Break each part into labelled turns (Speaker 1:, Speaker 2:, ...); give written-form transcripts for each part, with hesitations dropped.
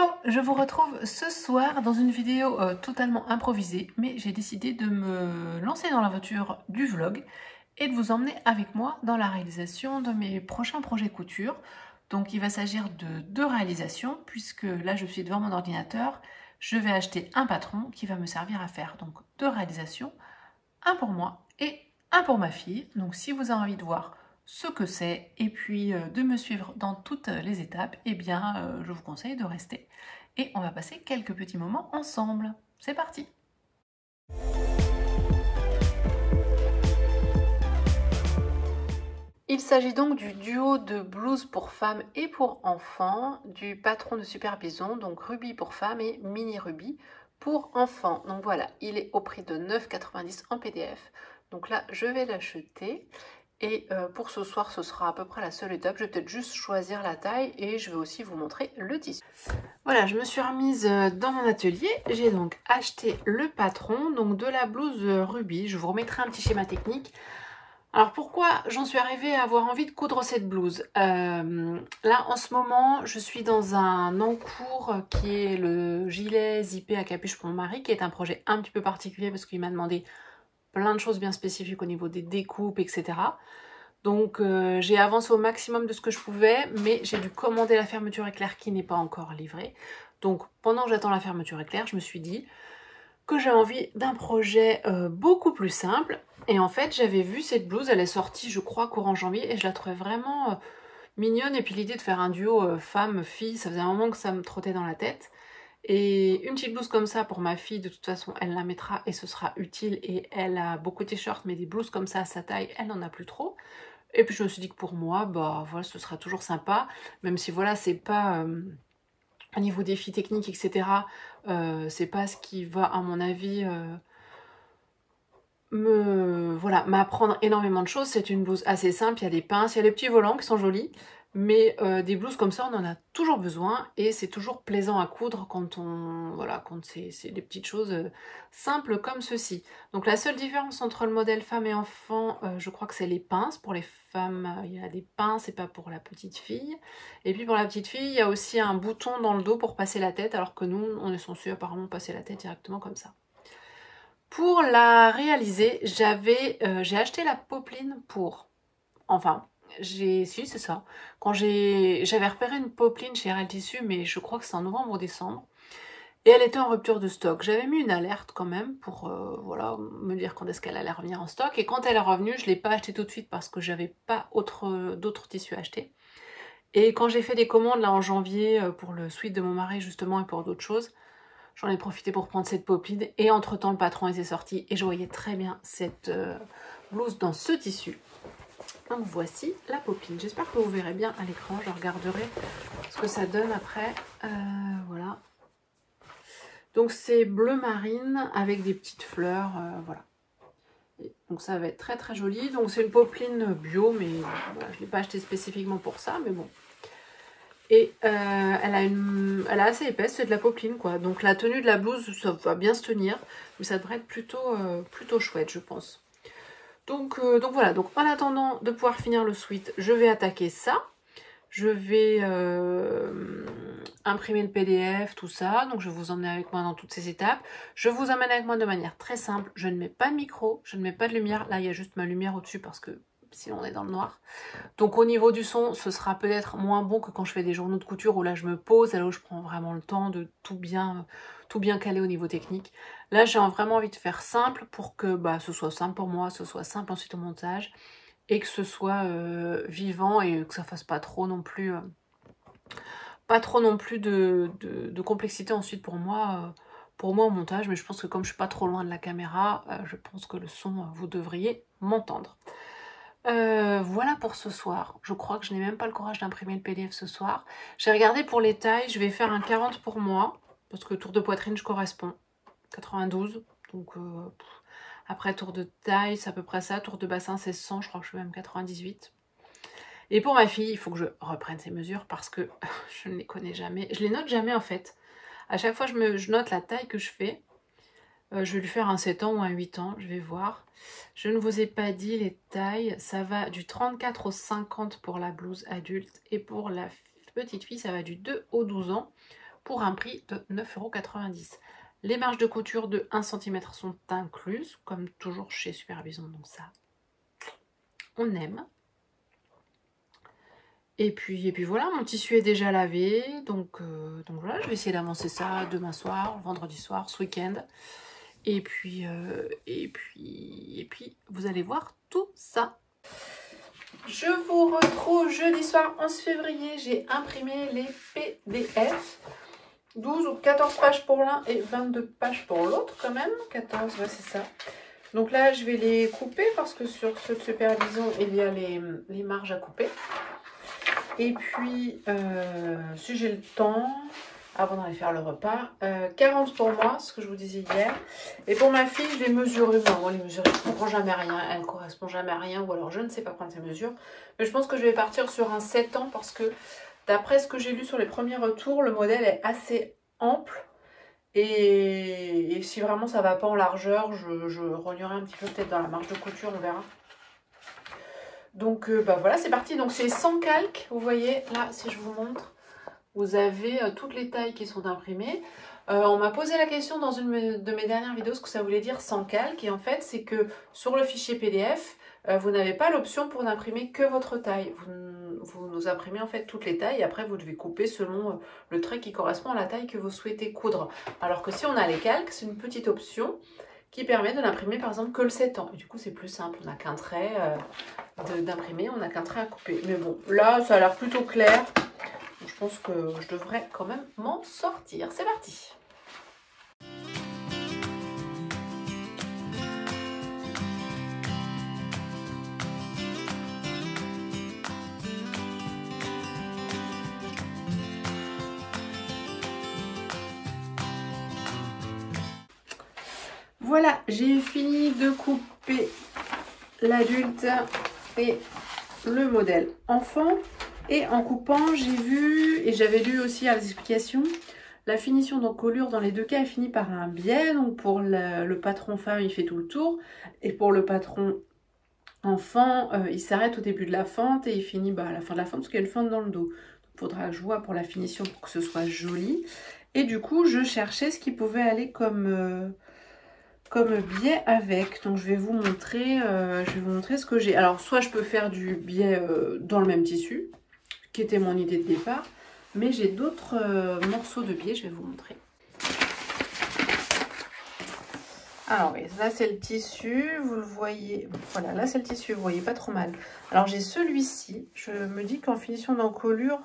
Speaker 1: Hello, je vous retrouve ce soir dans une vidéo totalement improvisée, mais j'ai décidé de me lancer dans l'aventure du vlog et de vous emmener avec moi dans la réalisation de mes prochains projets couture. Donc il va s'agir de deux réalisations, puisque là je suis devant mon ordinateur, je vais acheter un patron qui va me servir à faire donc deux réalisations, un pour moi et un pour ma fille. Donc si vous avez envie de voir ce que c'est et puis de me suivre dans toutes les étapes, eh bien je vous conseille de rester et on va passer quelques petits moments ensemble. C'est parti! Il s'agit donc du duo de blouses pour femmes et pour enfants, du patron de Super Bison, donc Ruby pour femmes et Mini Ruby pour enfants. Donc voilà, il est au prix de 9,90 € en PDF. Donc là, je vais l'acheter. Et pour ce soir, ce sera à peu près la seule étape. Je vais peut-être juste choisir la taille et je vais aussi vous montrer le tissu. Voilà, je me suis remise dans mon atelier. J'ai donc acheté le patron, donc de la blouse Ruby. Je vous remettrai un petit schéma technique. Alors pourquoi j'en suis arrivée à avoir envie de coudre cette blouse? Là en ce moment je suis dans un encours qui est le gilet zippé à capuche pour mon mari, qui est un projet un petit peu particulier parce qu'il m'a demandé plein de choses bien spécifiques au niveau des découpes, etc. Donc j'ai avancé au maximum de ce que je pouvais, mais j'ai dû commander la fermeture éclair qui n'est pas encore livrée. Donc pendant que j'attends la fermeture éclair, je me suis dit que j'ai envie d'un projet beaucoup plus simple. Et en fait, j'avais vu cette blouse, elle est sortie, je crois, courant janvier, et je la trouvais vraiment mignonne. Et puis l'idée de faire un duo femme-fille, ça faisait un moment que ça me trottait dans la tête. Et une petite blouse comme ça pour ma fille, de toute façon, elle la mettra et ce sera utile. Et elle a beaucoup de t-shirts, mais des blouses comme ça à sa taille, elle n'en a plus trop. Et puis je me suis dit que pour moi, bah voilà, ce sera toujours sympa, même si voilà, c'est pas au niveau des filles techniques, etc. C'est pas ce qui va, à mon avis, m'apprendre énormément de choses. C'est une blouse assez simple, il y a des pinces, il y a les petits volants qui sont jolis, mais des blouses comme ça, on en a toujours besoin et c'est toujours plaisant à coudre quand quand c'est des petites choses simples comme ceci. Donc la seule différence entre le modèle femme et enfant, je crois que c'est les pinces. Pour les femmes, il y a des pinces et pas pour la petite fille. Et puis pour la petite fille, il y a aussi un bouton dans le dos pour passer la tête, alors que nous, on est censé apparemment passer la tête directement comme ça. Pour la réaliser, j'ai acheté la popeline pour... Enfin, si c'est ça. J'avais repéré une popeline chez RL Tissu, mais je crois que c'est en novembre ou décembre. Et elle était en rupture de stock. J'avais mis une alerte quand même pour voilà, me dire quand est-ce qu'elle allait revenir en stock. Et quand elle est revenue, je ne l'ai pas achetée tout de suite parce que j'avais pas d'autres tissus achetés. Et quand j'ai fait des commandes là en janvier pour le sweat de mon mari justement et pour d'autres choses, j'en ai profité pour prendre cette popeline et entre temps le patron était sorti et je voyais très bien cette blouse dans ce tissu. Donc voici la popeline. J'espère que vous verrez bien à l'écran. Je regarderai ce que ça donne après. Voilà. Donc c'est bleu marine avec des petites fleurs. Voilà. Et donc ça va être très très joli. Donc c'est une popeline bio, mais voilà, je ne l'ai pas acheté spécifiquement pour ça, mais bon. Et elle est assez épaisse, c'est de la popeline quoi. Donc la tenue de la blouse, ça va bien se tenir, mais ça devrait être plutôt chouette, je pense. Donc voilà, donc en attendant de pouvoir finir le sweat, je vais attaquer ça. Je vais imprimer le PDF, tout ça. Donc je vais vous emmener avec moi dans toutes ces étapes. Je vous emmène avec moi de manière très simple. Je ne mets pas de micro, je ne mets pas de lumière. Là, il y a juste ma lumière au-dessus parce que sinon on est dans le noir. Donc au niveau du son, ce sera peut-être moins bon que quand je fais des journaux de couture où là je me pose, là où je prends vraiment le temps de tout bien caler au niveau technique. Là j'ai vraiment envie de faire simple pour que ce soit simple pour moi, ce soit simple ensuite au montage et que ce soit vivant et que ça fasse pas trop non plus, de complexité ensuite pour moi au montage. Mais je pense que comme je suis pas trop loin de la caméra, je pense que le son, vous devriez m'entendre. Voilà pour ce soir. Je crois que je n'ai même pas le courage d'imprimer le PDF ce soir. J'ai regardé pour les tailles. Je vais faire un 40 pour moi. Parce que tour de poitrine, je correspond. 92. Donc, après tour de taille, c'est à peu près ça. Tour de bassin, c'est 100. Je crois que je suis même 98. Et pour ma fille, il faut que je reprenne ces mesures parce que je ne les connais jamais. Je les note jamais en fait. À chaque fois, je note la taille que je fais. Je vais lui faire un 7 ans ou un 8 ans, je vais voir. Je ne vous ai pas dit les tailles. Ça va du 34 au 50 pour la blouse adulte. Et pour la petite fille, ça va du 2 au 12 ans. pour un prix de 9,90 €. Les marges de couture de 1 cm sont incluses, comme toujours chez Supervision, donc ça, on aime. Et puis voilà, mon tissu est déjà lavé, donc voilà, je vais essayer d'avancer ça demain soir, vendredi soir, ce week-end. Et puis, vous allez voir tout ça. Je vous retrouve jeudi soir 11 février, j'ai imprimé les PDF. 12 ou 14 pages pour l'un et 22 pages pour l'autre quand même. 14, ouais c'est ça. Donc là, je vais les couper parce que sur ceux de Supervision, il y a les marges à couper. Et puis, si j'ai le temps, avant d'aller faire le repas, 40 pour moi, ce que je vous disais hier. Et pour ma fille, je l'ai mesurée. Bon, les mesurer, je ne comprends jamais rien. Elle ne correspond jamais à rien. Ou alors, je ne sais pas prendre ces mesures. Mais je pense que je vais partir sur un 7 ans parce que, d'après ce que j'ai lu sur les premiers retours, le modèle est assez ample. Et si vraiment ça ne va pas en largeur, je rognerai un petit peu peut-être dans la marge de couture, on verra. Donc voilà, c'est parti. Donc c'est sans calque, vous voyez, là, si je vous montre, vous avez toutes les tailles qui sont imprimées. On m'a posé la question dans une de mes dernières vidéos ce que ça voulait dire sans calque. Et en fait, c'est que sur le fichier PDF, vous n'avez pas l'option pour n'imprimer que votre taille. Vous nous imprimez en fait toutes les tailles et après vous devez couper selon le trait qui correspond à la taille que vous souhaitez coudre. Alors que si on a les calques, c'est une petite option qui permet de n'imprimer par exemple que le 7 ans. Et du coup, c'est plus simple, on n'a qu'un trait d'imprimer, on n'a qu'un trait à couper. Mais bon, là, ça a l'air plutôt clair. Je pense que je devrais quand même m'en sortir. C'est parti! Voilà, j'ai fini de couper l'adulte et le modèle enfant. Et en coupant, j'ai vu, et j'avais lu aussi à les explications, la finition d'encolure dans les deux cas est finie par un biais. Donc pour le patron femme, il fait tout le tour. Et pour le patron enfant, il s'arrête au début de la fente et il finit à la fin de la fente parce qu'il y a une fente dans le dos. Il faudra que je vois pour la finition pour que ce soit joli. Et du coup, je cherchais ce qui pouvait aller comme biais avec. Donc je vais vous montrer ce que j'ai. Alors soit je peux faire du biais dans le même tissu, qui était mon idée de départ, mais j'ai d'autres morceaux de biais, je vais vous montrer. Alors oui, là c'est le tissu, vous le voyez, voilà, là c'est le tissu, vous voyez pas trop mal. Alors j'ai celui-ci, je me dis qu'en finition d'encolure,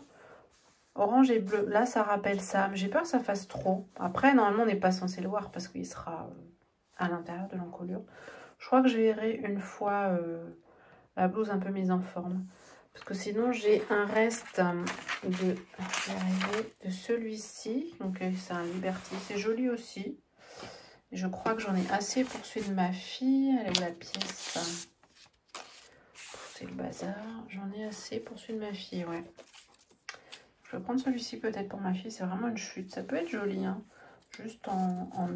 Speaker 1: orange et bleu, là ça rappelle ça, mais j'ai peur que ça fasse trop. Après, normalement on n'est pas censé le voir parce qu'il sera à l'intérieur de l'encolure. Je crois que je verrai une fois la blouse un peu mise en forme. Parce que sinon, j'ai un reste de celui-ci. Donc, c'est un Liberty. C'est joli aussi. Et je crois que j'en ai assez pour celui de ma fille. Elle est où la pièce? C'est le bazar. J'en ai assez pour celui de ma fille, ouais. Je vais prendre celui-ci peut-être pour ma fille. C'est vraiment une chute. Ça peut être joli, hein. Juste en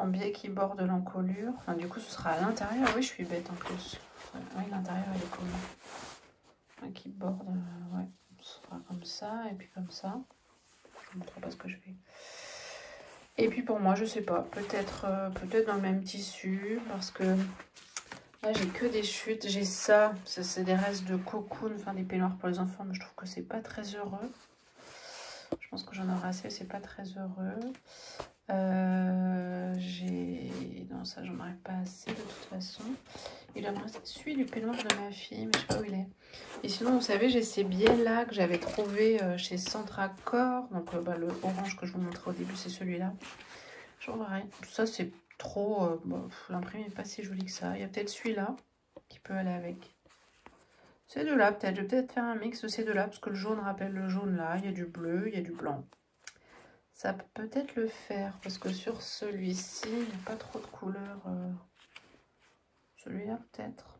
Speaker 1: biais qui borde l'encolure. Enfin, du coup, ce sera à l'intérieur. Oui, je suis bête en plus. Oui, l'intérieur il est commun. Qui borde, ouais, ce sera comme ça et puis comme ça. Je ne montre pas ce que je fais. Et puis pour moi, je sais pas, peut-être dans le même tissu parce que là j'ai que des chutes. J'ai ça c'est des restes de cocoon, enfin des peignoirs pour les enfants, mais je trouve que c'est pas très heureux. Je pense que j'en aurai assez, c'est pas très heureux. Non, ça j'en aurais pas assez de toute façon. Il doit me rester celui du peignoir de ma fille, mais je sais pas où il est. Et sinon, vous savez, j'ai ces biais là que j'avais trouvé chez Centracor. Donc le orange que je vous montrais au début, c'est celui-là. J'en verrai. Ça c'est trop. L'imprimé n'est pas si joli que ça. Il y a peut-être celui-là qui peut aller avec. Ces deux-là peut-être. Je vais peut-être faire un mix de ces deux-là parce que le jaune rappelle le jaune là. Il y a du bleu, il y a du blanc. Ça peut peut-être le faire parce que sur celui-ci, il n'y a pas trop de couleurs. Celui-là peut-être.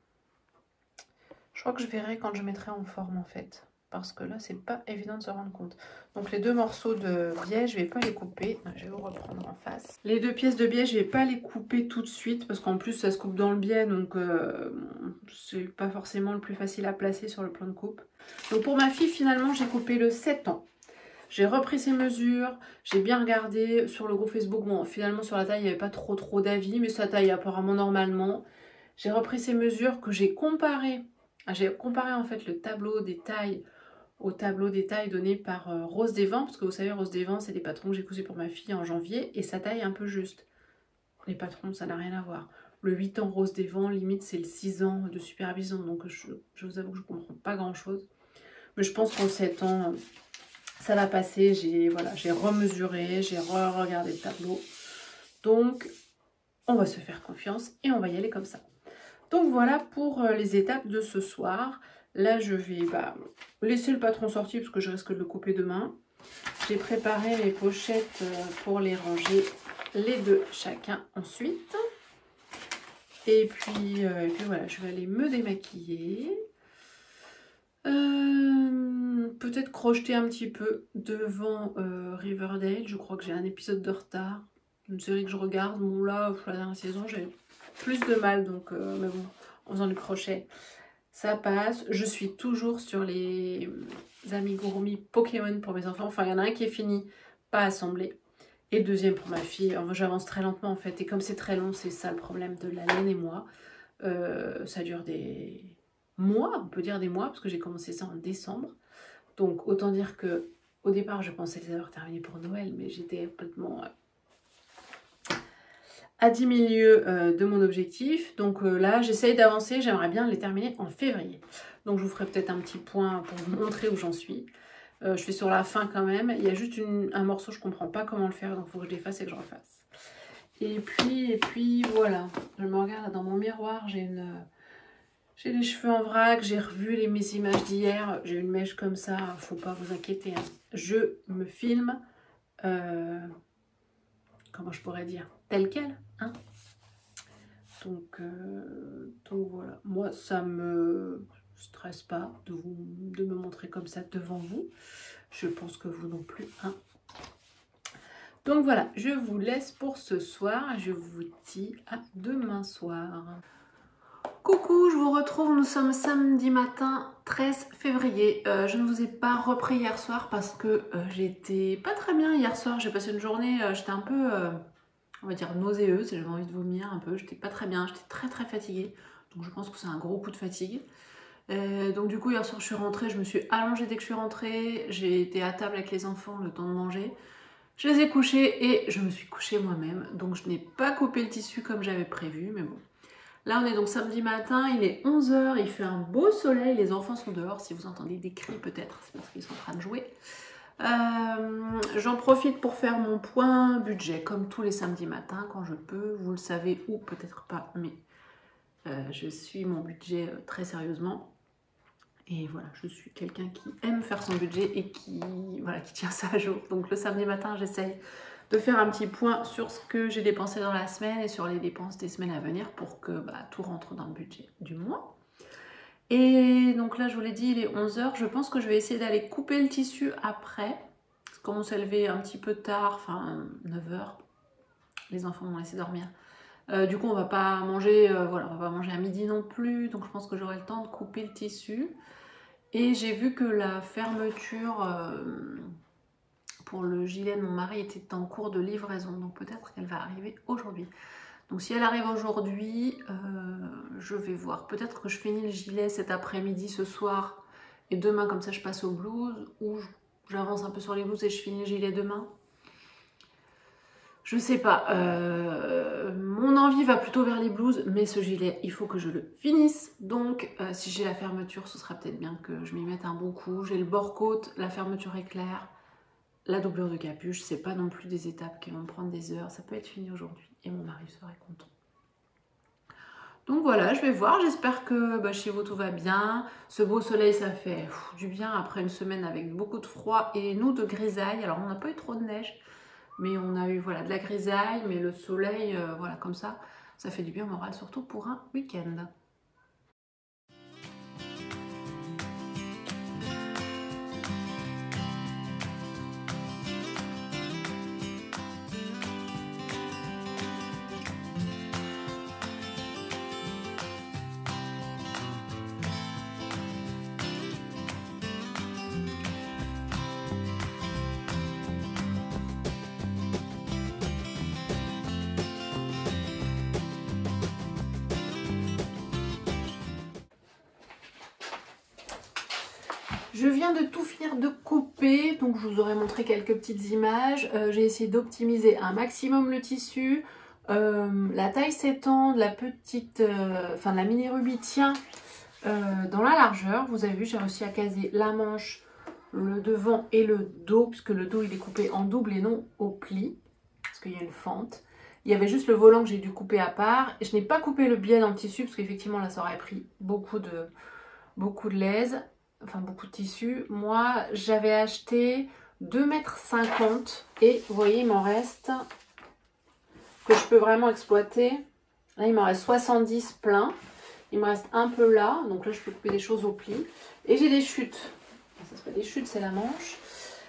Speaker 1: Je crois que je verrai quand je mettrai en forme en fait. Parce que là, c'est pas évident de se rendre compte. Donc les deux morceaux de biais, je vais pas les couper. Je vais vous reprendre en face. Les deux pièces de biais, je vais pas les couper tout de suite. Parce qu'en plus, ça se coupe dans le biais. Donc c'est pas forcément le plus facile à placer sur le plan de coupe. Donc pour ma fille, finalement, j'ai coupé le 7 ans. J'ai repris ces mesures, j'ai bien regardé sur le groupe Facebook. Bon, finalement sur la taille, il n'y avait pas trop d'avis, mais ça taille apparemment normalement. J'ai repris ces mesures que j'ai comparé. J'ai comparé en fait le tableau des tailles au tableau des tailles donné par Rose des Vents, parce que vous savez, Rose des Vents, c'est des patrons que j'ai cousus pour ma fille en janvier, et sa taille est un peu juste. Les patrons, ça n'a rien à voir. Le 8 ans Rose des Vents, limite, c'est le 6 ans de Super Bison, donc je vous avoue que je ne comprends pas grand-chose. Mais je pense qu'en 7 ans, ça va passer. J'ai remesuré, j'ai regardé le tableau. Donc, on va se faire confiance et on va y aller comme ça. Donc voilà pour les étapes de ce soir. Là, je vais laisser le patron sorti parce que je risque de le couper demain. J'ai préparé mes pochettes pour les ranger les deux chacun ensuite. Et puis voilà, je vais aller me démaquiller. Peut-être crocheter un petit peu devant Riverdale. Je crois que j'ai un épisode de retard. Une série que je regarde. Bon là, la dernière saison, j'ai plus de mal. Donc, mais bon, en faisant du crochet, ça passe. Je suis toujours sur les amigurumi Pokémon pour mes enfants. Enfin, il y en a un qui est fini, pas assemblé. Et le deuxième pour ma fille. Enfin, j'avance très lentement en fait. Et comme c'est très long, c'est ça le problème de la laine et moi. Ça dure des mois, on peut dire des mois, parce que j'ai commencé ça en décembre. Donc autant dire que au départ, je pensais les avoir terminés pour Noël, mais j'étais complètement à 10 000 lieues de mon objectif. Donc là, j'essaye d'avancer, j'aimerais bien les terminer en février. Donc je vous ferai peut-être un petit point pour vous montrer où j'en suis. Je suis sur la fin quand même. Il y a juste un morceau, je ne comprends pas comment le faire, donc il faut que je l'efface et que je refasse. Et puis voilà, je me regarde dans mon miroir, j'ai les cheveux en vrac, j'ai revu mes images d'hier, j'ai une mèche comme ça, faut pas vous inquiéter. Hein. Je me filme, comment je pourrais dire, tel quel. Hein. Donc voilà, moi ça me stresse pas de me montrer comme ça devant vous. Je pense que vous non plus. Hein. Donc voilà, je vous laisse pour ce soir. Je vous dis à demain soir. Coucou, je vous retrouve, nous sommes samedi matin 13 février. Je ne vous ai pas repris hier soir parce que j'étais pas très bien hier soir. J'ai passé une journée, j'étais un peu, on va dire nauséeuse, j'avais envie de vomir un peu. J'étais pas très bien, j'étais très fatiguée. Donc je pense que c'est un gros coup de fatigue. Donc du coup hier soir je suis rentrée, je me suis allongée dès que je suis rentrée. J'ai été à table avec les enfants le temps de manger. Je les ai couchés et je me suis couchée moi-même. Donc je n'ai pas coupé le tissu comme j'avais prévu, mais bon. Là on est donc samedi matin, il est 11 h, il fait un beau soleil, les enfants sont dehors. Si vous entendez des cris peut-être, c'est parce qu'ils sont en train de jouer. J'en profite pour faire mon point budget, comme tous les samedis matins quand je peux. Vous le savez ou peut-être pas, mais je suis mon budget très sérieusement. Et voilà, je suis quelqu'un qui aime faire son budget et qui tient ça à jour. Donc le samedi matin, j'essaye de faire un petit point sur ce que j'ai dépensé dans la semaine et sur les dépenses des semaines à venir pour que tout rentre dans le budget du mois. Et donc là, je vous l'ai dit, il est 11 h. Je pense que je vais essayer d'aller couper le tissu après. Je commence à lever un petit peu tard, enfin 9 h. Les enfants vont laisser dormir. Du coup, on va pas manger, on va pas manger à midi non plus. Donc je pense que j'aurai le temps de couper le tissu. Et j'ai vu que la fermeture pour le gilet de mon mari était en cours de livraison. Donc peut-être qu'elle va arriver aujourd'hui. Donc si elle arrive aujourd'hui, je vais voir. Peut-être que je finis le gilet cet après-midi, ce soir. Et demain, comme ça, je passe aux blouses. Ou j'avance un peu sur les blouses et je finis le gilet demain. Je sais pas, mon envie va plutôt vers les blouses, mais ce gilet, il faut que je le finisse. Donc, si j'ai la fermeture, ce sera peut-être bien que je m'y mette un bon coup. J'ai le bord-côte, la fermeture éclair, la doublure de capuche. C'est pas non plus des étapes qui vont me prendre des heures. Ça peut être fini aujourd'hui et mon mari serait content. Donc voilà, je vais voir. J'espère que chez vous tout va bien. Ce beau soleil, ça fait du bien après une semaine avec beaucoup de froid et nous de grisaille. Alors, on n'a pas eu trop de neige. Mais on a eu de la grisaille, mais le soleil, comme ça fait du bien au moral, surtout pour un week-end. Je viens de tout finir de couper, donc je vous aurais montré quelques petites images. J'ai essayé d'optimiser un maximum le tissu. La taille s'étend de la petite, de la mini rubis tient dans la largeur. Vous avez vu, j'ai réussi à caser la manche, le devant et le dos, puisque le dos il est coupé en double et non au pli, parce qu'il y a une fente. Il y avait juste le volant que j'ai dû couper à part. Et je n'ai pas coupé le biais dans le tissu, parce qu'effectivement là ça aurait pris beaucoup de laise, enfin beaucoup de tissu. Moi j'avais acheté 2,50 m et vous voyez il m'en reste que je peux vraiment exploiter. Là il m'en reste 70 plein. Il me reste un peu là, donc là je peux couper des choses au pli. Et j'ai des chutes. Ça c'est pas des chutes, c'est la manche.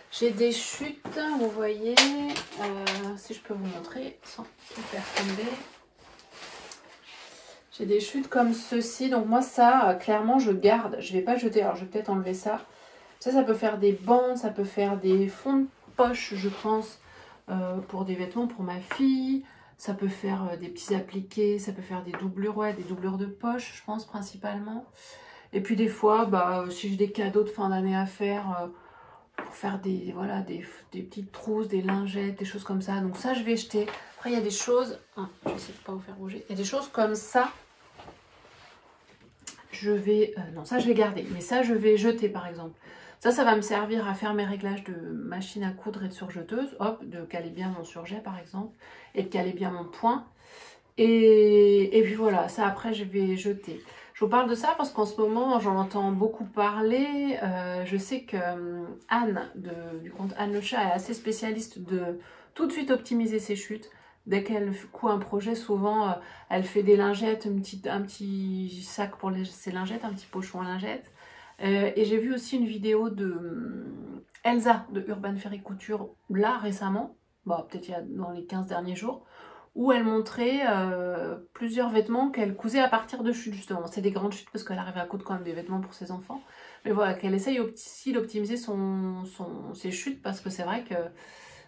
Speaker 1: J'ai des chutes, vous voyez, si je peux vous montrer sans faire tomber. J'ai des chutes comme ceci, donc moi ça, clairement je garde, je vais pas le jeter, alors je vais peut-être enlever ça. Ça peut faire des bandes, ça peut faire des fonds de poche, je pense, pour des vêtements pour ma fille. Ça peut faire des petits appliqués, ça peut faire des doublures, ouais, des doublures de poche, je pense principalement. Et puis des fois, si j'ai des cadeaux de fin d'année à faire, pour faire des petites trousses, des lingettes, des choses comme ça. Donc ça, je vais jeter. Après, il y a des choses, je vais essayer de ne pas vous faire bouger. Il y a des choses comme ça. Je vais, non, ça je vais garder. Mais ça, je vais jeter par exemple. Ça va me servir à faire mes réglages de machine à coudre et de surjeteuse. Hop, de caler bien mon surjet par exemple. Et de caler bien mon point. Et puis voilà, ça après je vais jeter. Je vous parle de ça parce qu'en ce moment j'en entends beaucoup parler. Je sais que Anne du compte Anne le chat est assez spécialiste de tout de suite optimiser ses chutes. Dès qu'elle coud un projet, souvent elle fait des lingettes, un petit sac pour ses lingettes, un petit pochon à lingettes. Et j'ai vu aussi une vidéo de Elsa de Urban Fairy Couture là récemment, peut-être dans les 15 derniers jours, où elle montrait plusieurs vêtements qu'elle cousait à partir de chutes justement. C'est des grandes chutes parce qu'elle arrive à coudre quand même des vêtements pour ses enfants. Mais voilà, qu'elle essaye aussi d'optimiser ses chutes parce que c'est vrai que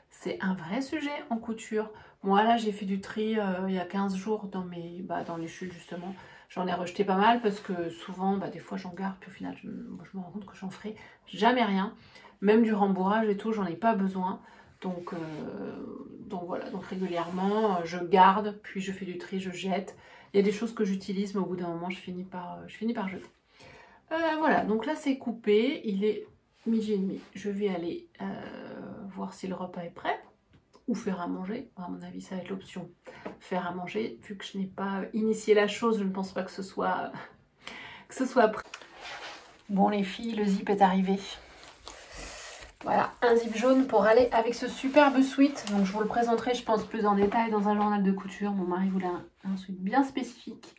Speaker 1: c'est un vrai sujet en couture. Moi là j'ai fait du tri il y a 15 jours dans les chutes justement. J'en ai rejeté pas mal parce que souvent, des fois j'en garde, puis au final je me rends compte que j'en ferai jamais rien. Même du rembourrage et tout, j'en ai pas besoin. Donc voilà, donc régulièrement je garde, puis je fais du tri, je jette. Il y a des choses que j'utilise, mais au bout d'un moment je finis par jeter. Voilà, donc là c'est coupé, il est 12h30. Je vais aller voir si le repas est prêt ou faire à manger. À mon avis ça va être l'option faire à manger. Vu que je n'ai pas initié la chose, je ne pense pas que ce soit prêt. Bon les filles, le zip est arrivé. Voilà, un zip jaune pour aller avec ce superbe sweat. Donc je vous le présenterai, je pense, plus en détail dans un journal de couture. Mon mari voulait un sweat bien spécifique,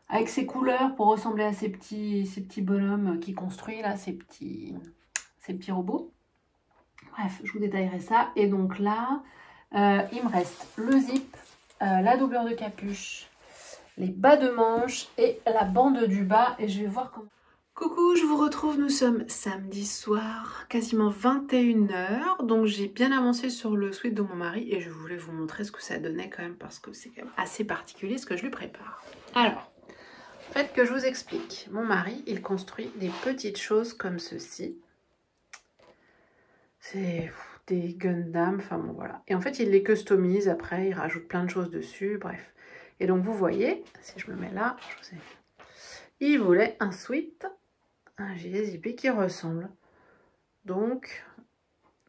Speaker 1: avec ses couleurs pour ressembler à ces petits bonhommes qu'il construit, là, ces petits robots. Bref, je vous détaillerai ça. Et donc là, il me reste le zip, la doublure de capuche, les bas de manche et la bande du bas. Et je vais voir comment... Coucou, je vous retrouve, nous sommes samedi soir, quasiment 21 h. Donc j'ai bien avancé sur le sweat de mon mari et je voulais vous montrer ce que ça donnait quand même parce que c'est quand même assez particulier ce que je lui prépare. Alors, en fait que je vous explique, mon mari il construit des petites choses comme ceci. C'est des Gundam, enfin bon voilà. Et en fait il les customise après, il rajoute plein de choses dessus, bref. Et donc vous voyez, si je me mets là, il voulait un sweat, un gilet zippé qui ressemble. Donc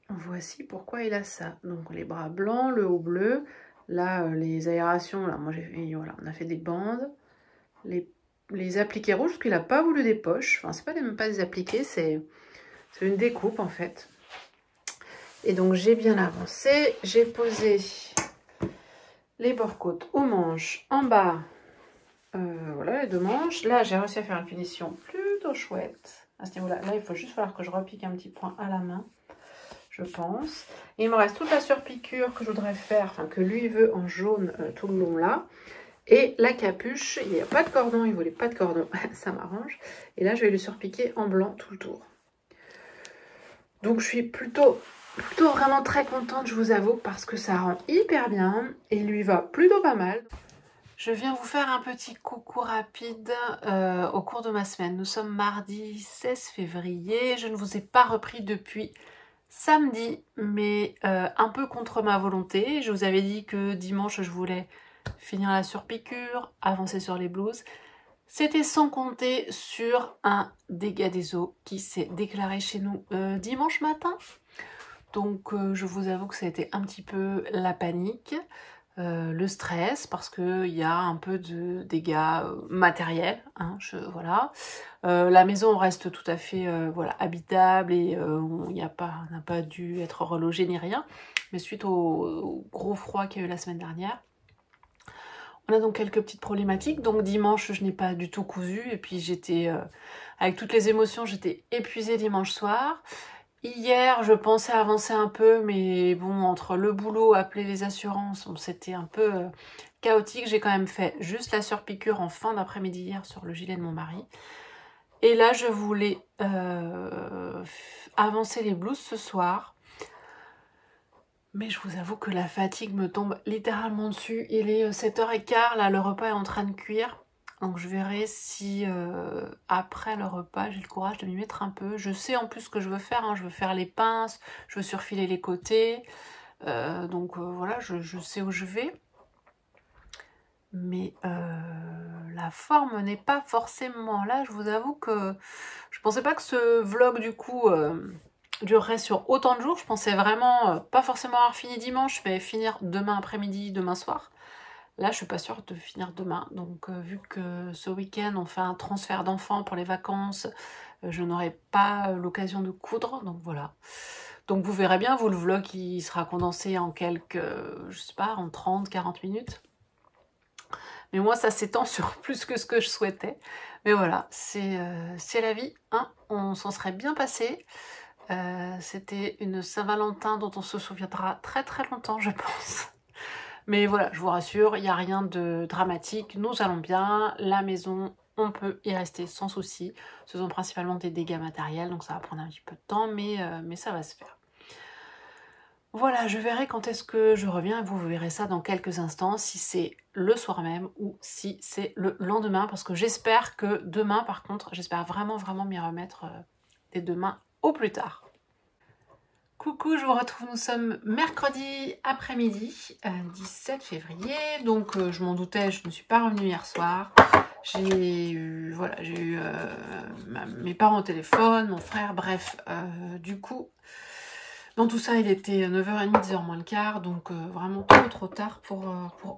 Speaker 1: voici pourquoi il a ça. Donc les bras blancs, le haut bleu, là les aérations, là moi j'ai fait, voilà, on a fait des bandes, les appliqués rouges, parce qu'il n'a pas voulu des poches, enfin c'est pas même pas des appliqués, c'est une découpe en fait. Et donc j'ai bien avancé, j'ai posé les bords-côtes aux manches en bas, voilà les deux manches. Là j'ai réussi à faire une finition plutôt chouette à ce niveau-là. Là il faut juste falloir que je repique un petit point à la main, je pense. Et il me reste toute la surpiqûre que je voudrais faire, enfin que lui veut en jaune tout le long là. Et la capuche, il n'y a pas de cordon, il voulait pas de cordon, ça m'arrange. Et là je vais lui surpiquer en blanc tout le tour. Donc je suis plutôt vraiment très contente, je vous avoue, parce que ça rend hyper bien et il lui va plutôt pas mal. Je viens vous faire un petit coucou rapide au cours de ma semaine. Nous sommes mardi 16 février. Je ne vous ai pas repris depuis samedi, mais un peu contre ma volonté. Je vous avais dit que dimanche, je voulais finir la surpiqûre, avancer sur les blouses. C'était sans compter sur un dégât des eaux qui s'est déclaré chez nous dimanche matin. Donc je vous avoue que ça a été un petit peu la panique. Le stress parce qu'il y a un peu de dégâts matériels, hein, voilà. La maison reste tout à fait voilà, habitable et on n'a pas dû être relogé ni rien, mais suite au gros froid qu'il y a eu la semaine dernière, on a donc quelques petites problématiques. Donc dimanche je n'ai pas du tout cousu et puis j'étais avec toutes les émotions, j'étais épuisée dimanche soir. Hier, je pensais avancer un peu, mais bon, entre le boulot, appeler les assurances, c'était un peu chaotique. J'ai quand même fait juste la surpiqûre en fin d'après-midi hier sur le gilet de mon mari. Et là, je voulais avancer les blouses ce soir. Mais je vous avoue que la fatigue me tombe littéralement dessus. Il est 7h15, là, le repas est en train de cuire. Donc je verrai si après le repas j'ai le courage de m'y mettre un peu. Je sais en plus ce que je veux faire, hein. Je veux faire les pinces, je veux surfiler les côtés. Donc voilà, je sais où je vais. Mais la forme n'est pas forcément là. Je vous avoue que je pensais pas que ce vlog du coup durerait sur autant de jours. Je pensais vraiment pas forcément avoir fini dimanche, mais finir demain après-midi, demain soir. Là, je suis pas sûre de finir demain. Donc, vu que ce week-end, on fait un transfert d'enfants pour les vacances, je n'aurai pas l'occasion de coudre. Donc, voilà. Donc, vous verrez bien, vous, le vlog, il sera condensé en quelques, je sais pas, en 30, 40 minutes. Mais moi, ça s'étend sur plus que ce que je souhaitais. Mais voilà, c'est la vie. Hein, on s'en serait bien passé. C'était une Saint-Valentin dont on se souviendra très très longtemps, je pense. Mais voilà, je vous rassure, il n'y a rien de dramatique, nous allons bien, la maison, on peut y rester sans souci. Ce sont principalement des dégâts matériels, donc ça va prendre un petit peu de temps, mais ça va se faire. Voilà, je verrai quand est-ce que je reviens, et vous verrez ça dans quelques instants, si c'est le soir même ou si c'est le lendemain, parce que j'espère que demain, par contre, j'espère vraiment m'y remettre dès demain au plus tard. Coucou, je vous retrouve, nous sommes mercredi après-midi, 17 février, donc je m'en doutais, je ne suis pas revenue hier soir. J'ai eu mes parents au téléphone, mon frère, bref, du coup, dans tout ça, il était 9h30, 10h moins le quart, donc vraiment trop tard pour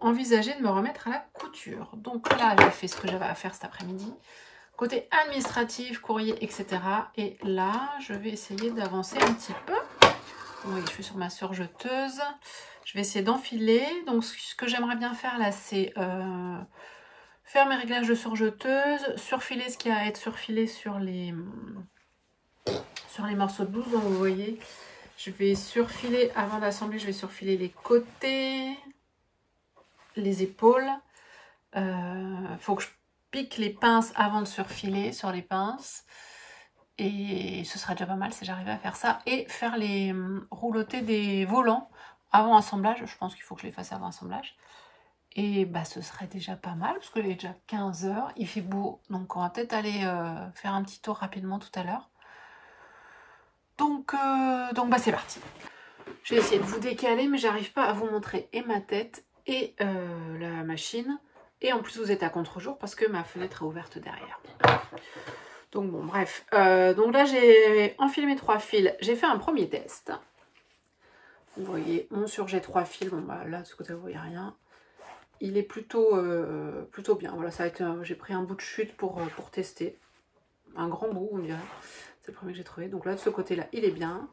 Speaker 1: envisager de me remettre à la couture. Donc là, j'ai fait ce que j'avais à faire cet après-midi. Côté administratif, courrier, etc. Et là, je vais essayer d'avancer un petit peu. Oui, je suis sur ma surjeteuse. Je vais essayer d'enfiler. Donc, ce que j'aimerais bien faire là, c'est faire mes réglages de surjeteuse, surfiler ce qui a à être surfilé sur les morceaux de blouse. Donc, vous voyez, je vais surfiler, avant d'assembler, je vais surfiler les côtés, les épaules. Faut que je pique les pinces avant de surfiler sur les pinces. Et ce sera déjà pas mal si j'arrivais à faire ça. Et faire les roulotés des volants avant assemblage. Je pense qu'il faut que je les fasse avant assemblage. Et bah ce serait déjà pas mal parce qu'il est déjà 15h. Il fait beau. Donc on va peut-être aller faire un petit tour rapidement tout à l'heure. Donc bah c'est parti. Je vais essayer de vous décaler mais j'arrive pas à vous montrer et ma tête et la machine. Et en plus vous êtes à contre-jour parce que ma fenêtre est ouverte derrière. Donc bon, bref. Donc là, j'ai enfilé mes 3 fils. J'ai fait un premier test. Vous voyez, mon surjet 3 fils. Bon, bah là, de ce côté, vous voyez rien. Il est plutôt bien. Voilà, ça va être. J'ai pris un bout de chute pour tester. Un grand bout, on dirait. C'est le premier que j'ai trouvé. Donc là, de ce côté-là, il est bien.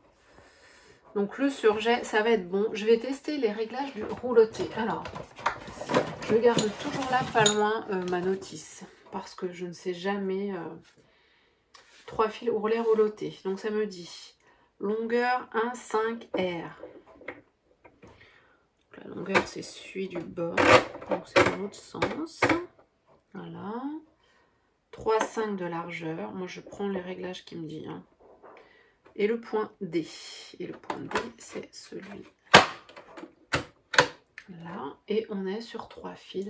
Speaker 1: Donc le surjet, ça va être bon. Je vais tester les réglages du rouloté. Alors, je garde toujours là, pas loin, ma notice. Parce que je ne sais jamais... 3 fils ourlets roulotés. Donc ça me dit longueur 1,5R. La longueur c'est celui du bord. Donc c'est dans l'autre sens. Voilà. 3,5 de largeur. Moi je prends les réglages qui me dit. Hein. Et le point D. Et le point D c'est celui là. Et on est sur 3 fils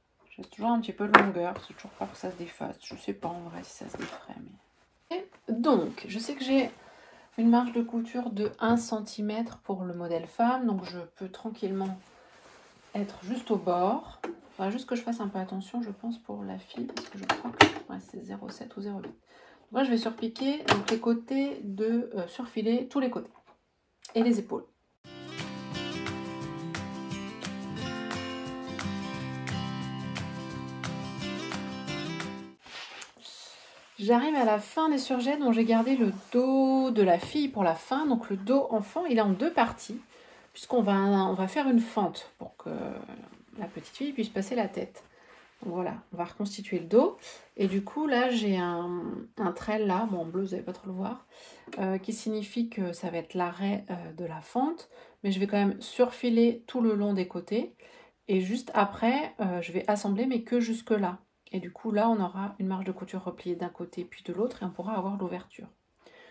Speaker 1: toujours un petit peu de longueur, c'est toujours pas que ça se défasse. Je sais pas en vrai si ça se défrait. Mais... Et donc, je sais que j'ai une marge de couture de 1 cm pour le modèle femme, donc je peux tranquillement être juste au bord. Il faudra juste que je fasse un peu attention, je pense, pour la fille, parce que je crois que ouais, c'est 0,7 ou 0,8. Moi, je vais surpiquer donc les côtés de surfiler tous les côtés et les épaules. J'arrive à la fin des surjets dont j'ai gardé le dos de la fille pour la fin. Donc le dos enfant, il est en 2 parties, puisqu'on va faire une fente pour que la petite fille puisse passer la tête. Donc voilà, on va reconstituer le dos. Et du coup, là, j'ai un trait là, bon en bleu, vous n'allez pas trop le voir, qui signifie que ça va être l'arrêt de la fente. Mais je vais quand même surfiler tout le long des côtés. Et juste après, je vais assembler, mais que jusque là. Et du coup, là, on aura une marge de couture repliée d'un côté puis de l'autre et on pourra avoir l'ouverture.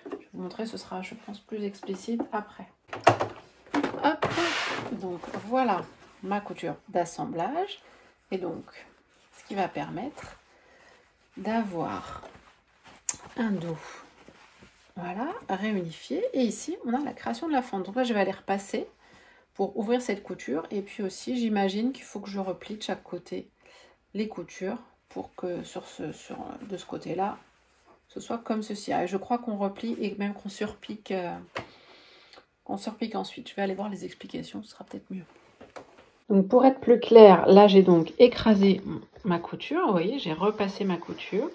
Speaker 1: Je vais vous montrer, ce sera, je pense, plus explicite après. Hop, donc voilà ma couture d'assemblage. Et donc, ce qui va permettre d'avoir un dos, voilà, réunifié. Et ici, on a la création de la fente. Donc là, je vais aller repasser pour ouvrir cette couture. Et puis aussi, j'imagine qu'il faut que je replie de chaque côté les coutures pour que de ce côté-là, ce soit comme ceci. Et je crois qu'on replie et même qu'on surpique ensuite. Je vais aller voir les explications, ce sera peut-être mieux. Donc pour être plus clair, là j'ai donc écrasé ma couture, vous voyez, j'ai repassé ma couture.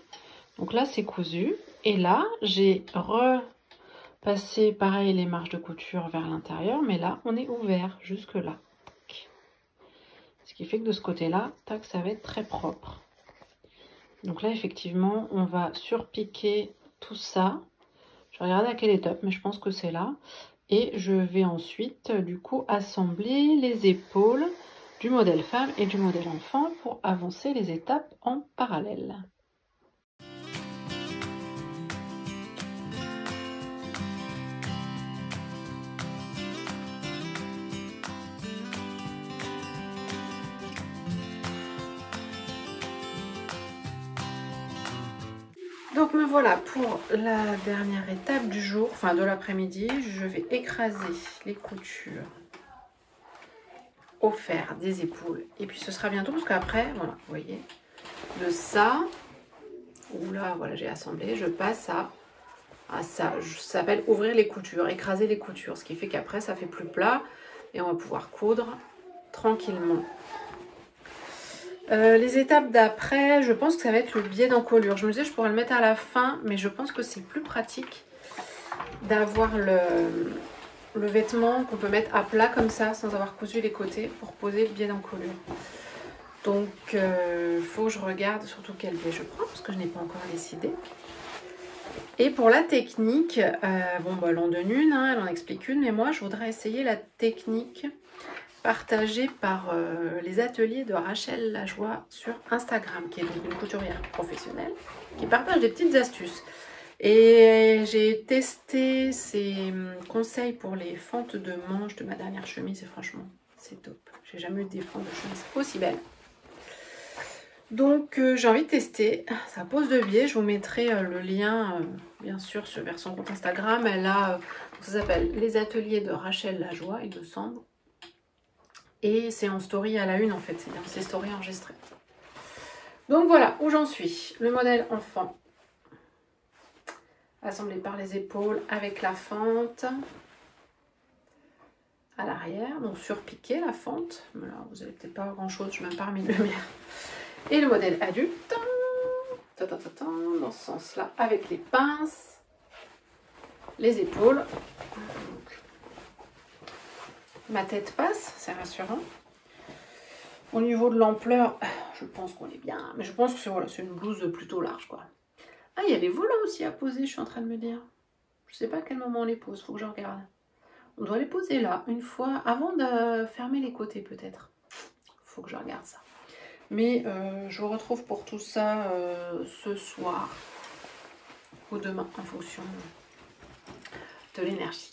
Speaker 1: Donc là c'est cousu. Et là j'ai repassé pareil les marges de couture vers l'intérieur, mais là on est ouvert jusque là. Ce qui fait que de ce côté-là, tac, ça va être très propre. Donc là, effectivement, on va surpiquer tout ça. Je vais regarder à quelle étape, mais je pense que c'est là. Et je vais ensuite, du coup, assembler les épaules du modèle femme et du modèle enfant pour avancer les étapes en parallèle. Donc me voilà pour la dernière étape du jour, enfin de l'après-midi. Je vais écraser les coutures au fer des épaules. Et puis ce sera bientôt, parce qu'après, voilà, vous voyez, de ça, où là, voilà, j'ai assemblé, je passe à ça. Ça s'appelle ouvrir les coutures, écraser les coutures. Ce qui fait qu'après, ça fait plus plat et on va pouvoir coudre tranquillement. Les étapes d'après, je pense que ça va être le biais d'encolure. Je me disais je pourrais le mettre à la fin, mais je pense que c'est plus pratique d'avoir le vêtement qu'on peut mettre à plat comme ça, sans avoir cousu les côtés, pour poser le biais d'encolure. Donc, il faut que je regarde surtout quel biais je prends, parce que je n'ai pas encore décidé. Et pour la technique, bon bah elle en donne une, hein, elle en explique une, mais moi je voudrais essayer la technique partagée par les ateliers de Rachel Lajoie sur Instagram, qui est donc une couturière professionnelle, qui partage des petites astuces. Et j'ai testé ses conseils pour les fentes de manches de ma dernière chemise et franchement, c'est top. J'ai jamais eu des fentes de chemise aussi belles. Donc j'ai envie de tester sa pose de biais. Je vous mettrai le lien bien sûr vers son compte Instagram. Elle a, ça s'appelle les ateliers de Rachel Lajoie, il me semble. Et c'est en story à la une en fait, c'est dans ses stories enregistrées. Donc voilà où j'en suis. Le modèle enfant assemblé par les épaules avec la fente à l'arrière. Donc surpiquer la fente. Mais là vous n'avez peut-être pas grand chose, je n'ai même pas remis de lumière. Et le modèle adulte, dans ce sens-là, avec les pinces, les épaules. Donc, ma tête passe, c'est rassurant. Au niveau de l'ampleur, je pense qu'on est bien. Mais je pense que c'est voilà, une blouse plutôt large, quoi. Ah, il y a les volants aussi à poser, je suis en train de me dire. Je sais pas à quel moment on les pose, faut que je regarde. On doit les poser là, une fois, avant de fermer les côtés peut-être. Faut que je regarde ça. Mais je vous retrouve pour tout ça ce soir ou demain en fonction de l'énergie.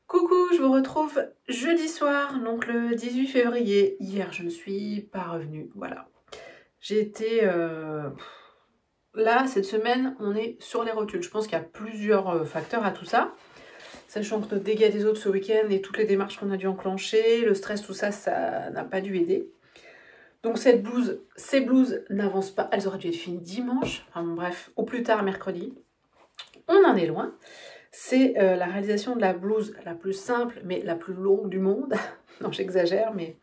Speaker 1: Coucou, je je vous retrouve jeudi soir, donc le 18 février. Hier, je ne suis pas revenue, voilà. J'ai été... Là, cette semaine, on est sur les rotules. Je pense qu'il y a plusieurs facteurs à tout ça. Sachant que notre dégât des eaux de ce week-end et toutes les démarches qu'on a dû enclencher, le stress, tout ça, ça n'a pas dû aider. Donc ces blouses n'avancent pas. Elles auraient dû être finies dimanche. Enfin bon, bref, au plus tard mercredi. On en est loin. C'est la réalisation de la blouse la plus simple, mais la plus longue du monde. Non, j'exagère, mais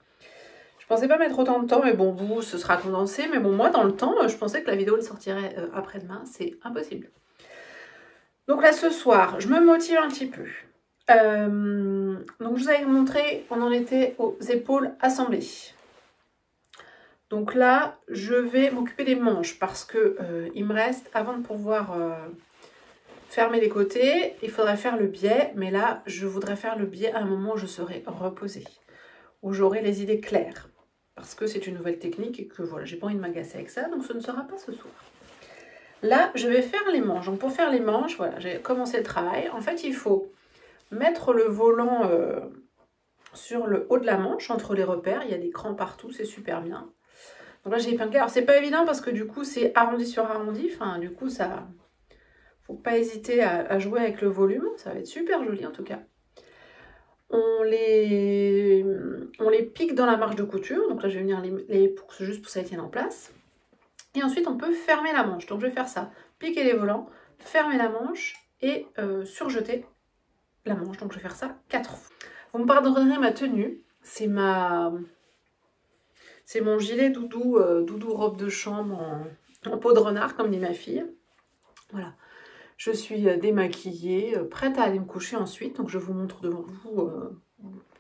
Speaker 1: je pensais pas mettre autant de temps. Mais bon, vous, ce sera condensé. Mais bon, moi, dans le temps, je pensais que la vidéo elle sortirait après-demain. C'est impossible. Donc là, ce soir, je me motive un petit peu. Donc, je vous avais montré, on en était aux épaules assemblées. Donc là, je vais m'occuper des manches parce que il me reste, avant de pouvoir fermer les côtés, il faudrait faire le biais. Mais là, je voudrais faire le biais à un moment où je serai reposée, où j'aurai les idées claires. Parce que c'est une nouvelle technique et que voilà, j'ai pas envie de m'agacer avec ça, donc ce ne sera pas ce soir. Là, je vais faire les manches. Donc pour faire les manches, voilà, j'ai commencé le travail. En fait, il faut mettre le volant sur le haut de la manche, entre les repères. Il y a des crans partout, c'est super bien. Donc là, j'ai épinglé. Alors, c'est pas évident parce que du coup, c'est arrondi sur arrondi. Enfin, du coup, ça... Faut pas hésiter à jouer avec le volume. Ça va être super joli, en tout cas. On les pique dans la marge de couture. Donc là, je vais venir juste pour que ça tienne en place. Et ensuite, on peut fermer la manche. Donc, je vais faire ça. Piquer les volants, fermer la manche et surjeter la manche. Donc, je vais faire ça 4 fois. Vous me pardonnerez ma tenue. C'est mon gilet doudou, doudou robe de chambre en peau de renard, comme dit ma fille. Voilà. Je suis démaquillée, prête à aller me coucher ensuite. Donc, je vous montre devant vous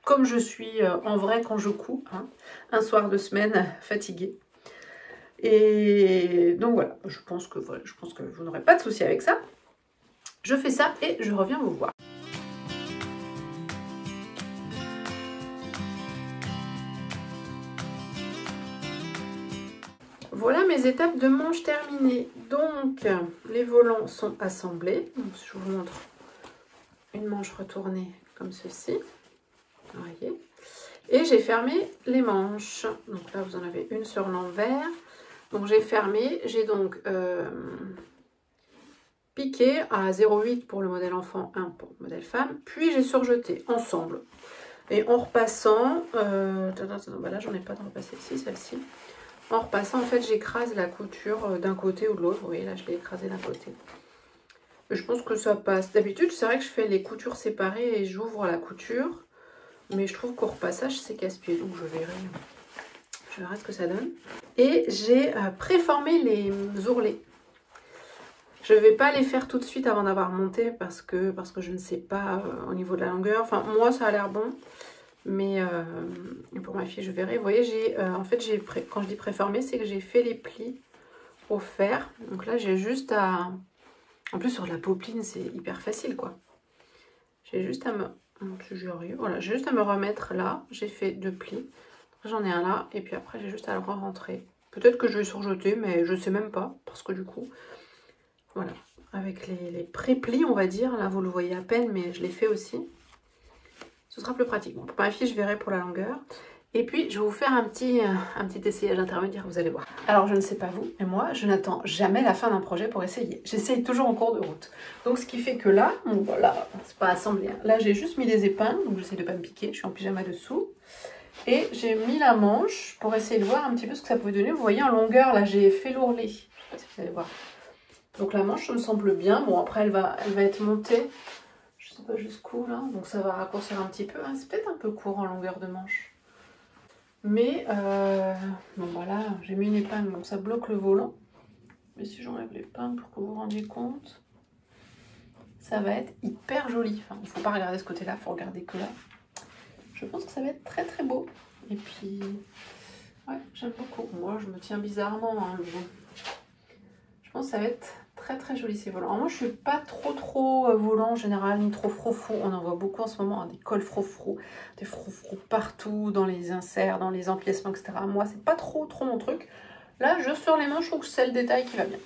Speaker 1: comme je suis en vrai quand je couds. Hein, un soir de semaine fatiguée. Et donc voilà, je pense que vous n'aurez pas de souci avec ça. Je fais ça et je reviens vous voir. Voilà mes étapes de manches terminées. Donc les volants sont assemblés. Donc, je vous montre une manche retournée comme ceci. Vous voyez. Et j'ai fermé les manches. Donc là vous en avez une sur l'envers. Donc j'ai fermé, j'ai donc piqué à 0,8 pour le modèle enfant, 1 pour le modèle femme, puis j'ai surjeté ensemble. Et en repassant, bah là j'en ai pas de repasser ici, celle-ci. En repassant, en fait, j'écrase la couture d'un côté ou de l'autre. Vous voyez, là je l'ai écrasée d'un côté. Et je pense que ça passe. D'habitude, c'est vrai que je fais les coutures séparées et j'ouvre la couture. Mais je trouve qu'au repassage, c'est casse-pied, donc je verrai ce que ça donne. Et j'ai préformé les ourlets. Je ne vais pas les faire tout de suite avant d'avoir monté parce que je ne sais pas au niveau de la longueur. Enfin, moi, ça a l'air bon. Mais pour ma fille, je verrai. Vous voyez, en fait, quand je dis préformé, c'est que j'ai fait les plis au fer. Donc là, j'ai juste à... En plus, sur la popeline, c'est hyper facile, quoi. J'ai juste à me... Voilà, j'ai juste à me remettre là. J'ai fait 2 plis. J'en ai un là, et puis après j'ai juste à le re-rentrer. Peut-être que je vais surjeter, mais je sais même pas, parce que du coup, voilà, avec les pré-plis, on va dire, là vous le voyez à peine, mais je l'ai fait aussi. Ce sera plus pratique. Bon, pour ma fille, je verrai pour la longueur. Et puis, je vais vous faire un petit essayage intermédiaire, vous allez voir. Alors, je ne sais pas vous, mais moi, je n'attends jamais la fin d'un projet pour essayer. J'essaye toujours en cours de route. Donc, ce qui fait que là, bon, voilà, c'est pas assemblé. Hein. Là, j'ai juste mis des épingles, donc j'essaie de pas me piquer. Je suis en pyjama dessous. Et j'ai mis la manche pour essayer de voir un petit peu ce que ça pouvait donner. Vous voyez, en longueur, là, j'ai fait l'ourlet. Je sais pas si vous allez voir. Donc, la manche me semble bien. Bon, après, elle va être montée. Je sais pas jusqu'où, là. Donc, ça va raccourcir un petit peu. Ah, c'est peut-être un peu court en longueur de manche. Mais, bon, voilà, j'ai mis une épingle, donc ça bloque le volant. Mais si j'enlève l'épingle pour que vous vous rendiez compte, ça va être hyper joli. Enfin, il ne faut pas regarder ce côté-là, il faut regarder que là. Je pense que ça va être très très beau. Et puis, ouais, j'aime beaucoup. Moi, je me tiens bizarrement. Hein, bon. Je pense que ça va être très très joli ces volants. Alors moi, je suis pas trop volant en général, ni trop froufrou. On en voit beaucoup en ce moment, hein, des cols froufrou, des froufrou partout, dans les inserts, dans les empiècements, etc. Moi, c'est pas trop mon truc. Là, juste sur les manches, je trouve que c'est le détail qui va bien.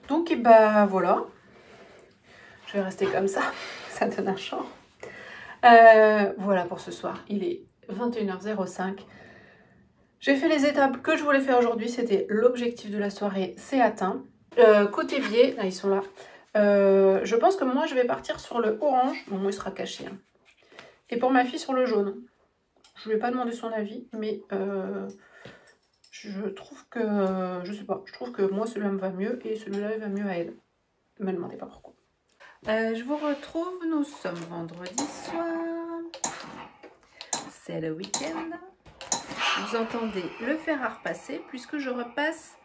Speaker 1: Donc, et bah voilà. Je vais rester comme ça. Ça donne un champ. Voilà pour ce soir, il est 21h05. J'ai fait les étapes que je voulais faire aujourd'hui, c'était l'objectif de la soirée, c'est atteint. Côté biais, là ils sont là, je pense que moi je vais partir sur le orange, bon moi il sera caché, hein. Et pour ma fille sur le jaune. Je ne lui ai pas demandé son avis, mais je trouve que, je sais pas, je trouve que moi celui-là me va mieux et celui-là il va mieux à elle. Ne me demandez pas pourquoi. Je vous retrouve, nous sommes vendredi soir, c'est le week-end. Vous entendez le fer à repasser puisque je repasse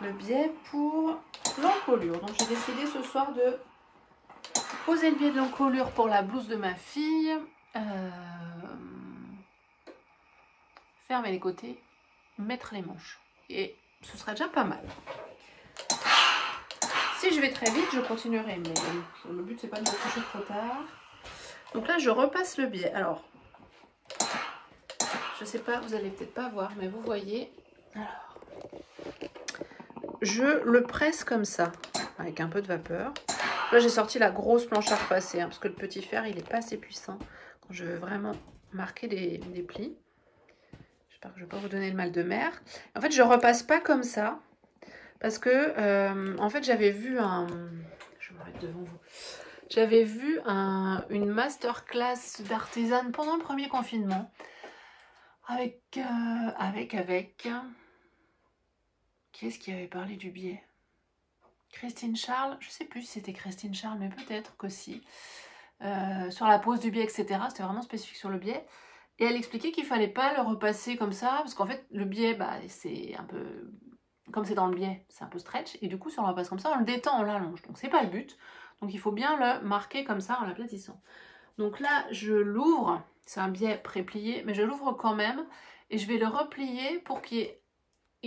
Speaker 1: le biais pour l'encolure. Donc j'ai décidé ce soir de poser le biais de l'encolure pour la blouse de ma fille. Fermer les côtés, mettre les manches. Et ce sera déjà pas mal. Si je vais très vite, je continuerai. Mais le but, c'est pas de me coucher trop tard. Donc là, je repasse le biais. Alors, je sais pas, vous allez peut-être pas voir, mais vous voyez. Alors, je le presse comme ça, avec un peu de vapeur. Là, j'ai sorti la grosse planche à repasser, hein, parce que le petit fer, il n'est pas assez puissant quand je veux vraiment marquer des plis. J'espère que je ne vais pas vous donner le mal de mer. En fait, je repasse pas comme ça, parce que, en fait, j'avais vu un... Je vais me mettre devant vous. J'avais vu une masterclass d'artisane pendant le premier confinement, avec... Qui est-ce qui avait parlé du biais? Christine Charles, je sais plus si c'était Christine Charles, mais peut-être que si. Sur la pose du biais, etc. C'était vraiment spécifique sur le biais. Et elle expliquait qu'il fallait pas le repasser comme ça, parce qu'en fait, le biais, bah, c'est un peu... Comme c'est dans le biais, c'est un peu stretch. Et du coup, si on le repasse comme ça, on le détend, on l'allonge. Donc, c'est pas le but. Donc, il faut bien le marquer comme ça en l'aplatissant. Donc là, je l'ouvre. C'est un biais pré-plié, mais je l'ouvre quand même. Et je vais le replier pour qu'il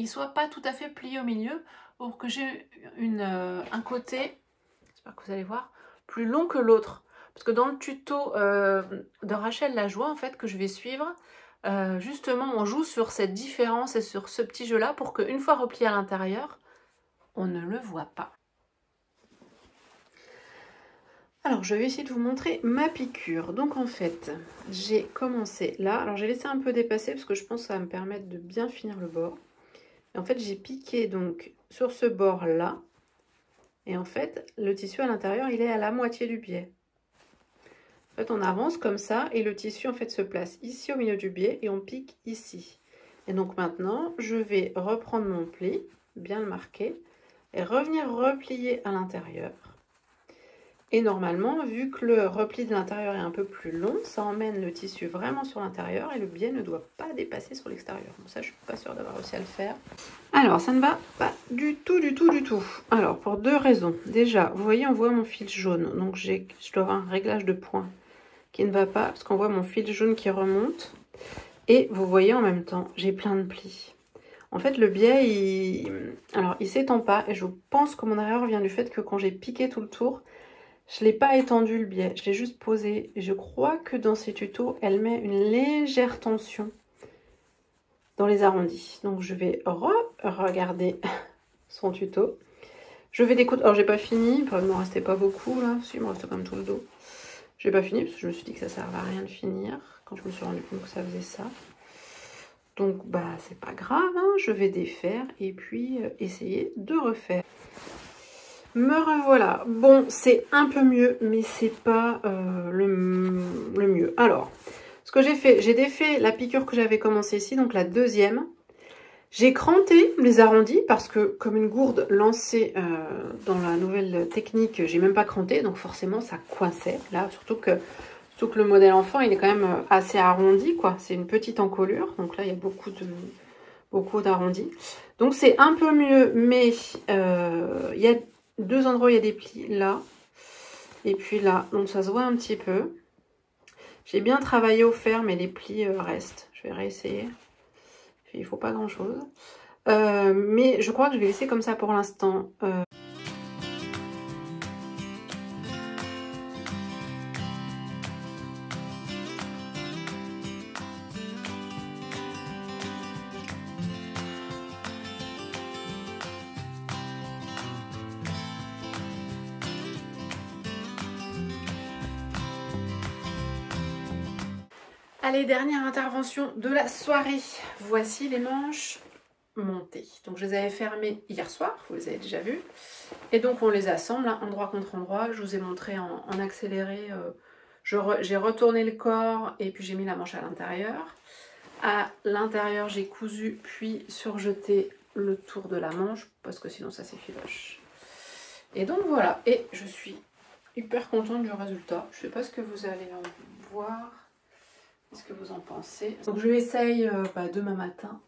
Speaker 1: soit pas tout à fait plié au milieu, pour que j'ai un côté, j'espère que vous allez voir, plus long que l'autre. Parce que dans le tuto de Rachel Lajoie, en fait, que je vais suivre, justement, on joue sur cette différence et sur ce petit jeu-là pour qu'une fois replié à l'intérieur, on ne le voit pas. Alors, je vais essayer de vous montrer ma piqûre. Donc, en fait, j'ai commencé là. Alors, j'ai laissé un peu dépasser parce que je pense que ça va me permettre de bien finir le bord. Et en fait, j'ai piqué donc sur ce bord-là. Et en fait, le tissu à l'intérieur, il est à la moitié du biais. En fait, on avance comme ça et le tissu, en fait, se place ici au milieu du biais et on pique ici. Et donc maintenant, je vais reprendre mon pli, bien le marquer, et revenir replier à l'intérieur. Et normalement, vu que le repli de l'intérieur est un peu plus long, ça emmène le tissu vraiment sur l'intérieur et le biais ne doit pas dépasser sur l'extérieur. Bon, ça, je suis pas sûre d'avoir réussi à le faire. Alors, ça ne va pas du tout, du tout, du tout. Alors, pour deux raisons. Déjà, vous voyez, on voit mon fil jaune. Donc, je dois avoir un réglage de point qui ne va pas, parce qu'on voit mon fil jaune qui remonte. Et vous voyez, en même temps, j'ai plein de plis. En fait, le biais, il s'étend pas. Et je pense que mon erreur vient du fait que quand j'ai piqué tout le tour, je ne l'ai pas étendu le biais, je l'ai juste posé. Et je crois que dans ces tutos, elle met une légère tension dans les arrondis. Donc je vais regarder son tuto. Je vais découdre. Alors j'ai pas fini, il ne m'en restait pas beaucoup là. Si, il me reste quand même tout le dos. J'ai pas fini parce que je me suis dit que ça ne servait à rien de finir quand je me suis rendu compte que ça faisait ça. Donc bah c'est pas grave, hein. Je vais défaire et puis essayer de refaire. Me revoilà. Bon, c'est un peu mieux, mais c'est pas le mieux. Alors, ce que j'ai fait, j'ai défait la piqûre que j'avais commencé ici, donc la deuxième. J'ai cranté les arrondis parce que comme une gourde lancée dans la nouvelle technique, j'ai même pas cranté, donc forcément ça coinçait. Là, surtout que le modèle enfant, il est quand même assez arrondi, quoi. C'est une petite encolure, donc là il y a beaucoup d'arrondis. Donc c'est un peu mieux, mais il y a deux endroits où il y a des plis, là et puis là, donc ça se voit un petit peu. J'ai bien travaillé au fer, mais les plis restent. Je vais réessayer. Il ne faut pas grand chose. Mais je crois que je vais laisser comme ça pour l'instant. Allez, dernière intervention de la soirée. Voici les manches montées. Donc je les avais fermées hier soir, vous les avez déjà vues. Et donc on les assemble, hein, endroit contre endroit. Je vous ai montré en accéléré. J'ai retourné le corps et puis j'ai mis la manche à l'intérieur. À l'intérieur, j'ai cousu puis surjeté le tour de la manche parce que sinon ça s'effiloche. Et donc voilà, et je suis hyper contente du résultat. Je ne sais pas ce que vous allez en voir. Qu'est-ce que vous en pensez? Donc je l'essaye demain matin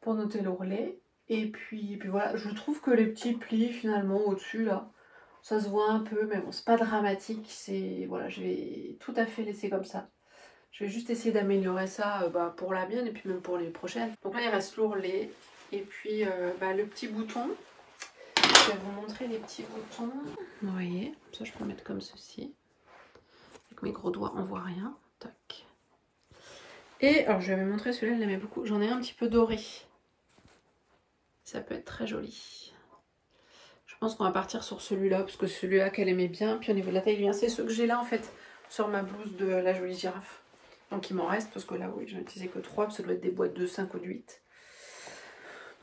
Speaker 1: pour noter l'ourlet. Et puis voilà, je trouve que les petits plis finalement au-dessus là, ça se voit un peu, mais bon, c'est pas dramatique. Voilà, je vais tout à fait laisser comme ça. Je vais juste essayer d'améliorer ça pour la mienne et puis même pour les prochaines. Donc là il reste l'ourlet et puis le petit bouton. Je vais vous montrer les petits boutons. Vous voyez, ça je peux mettre comme ceci. Avec mes gros doigts on voit rien. Tac. Et alors je vais vous montrer celui-là, je l'aimais beaucoup. J'en ai un petit peu doré. Ça peut être très joli. Je pense qu'on va partir sur celui-là, parce que celui-là qu'elle aimait bien. Puis au niveau de la taille, bien c'est ce que j'ai là en fait, sur ma blouse de la jolie girafe. Donc il m'en reste, parce que là oui, j'en ai utilisé que 3, parce que ça doit être des boîtes de 5 ou de 8.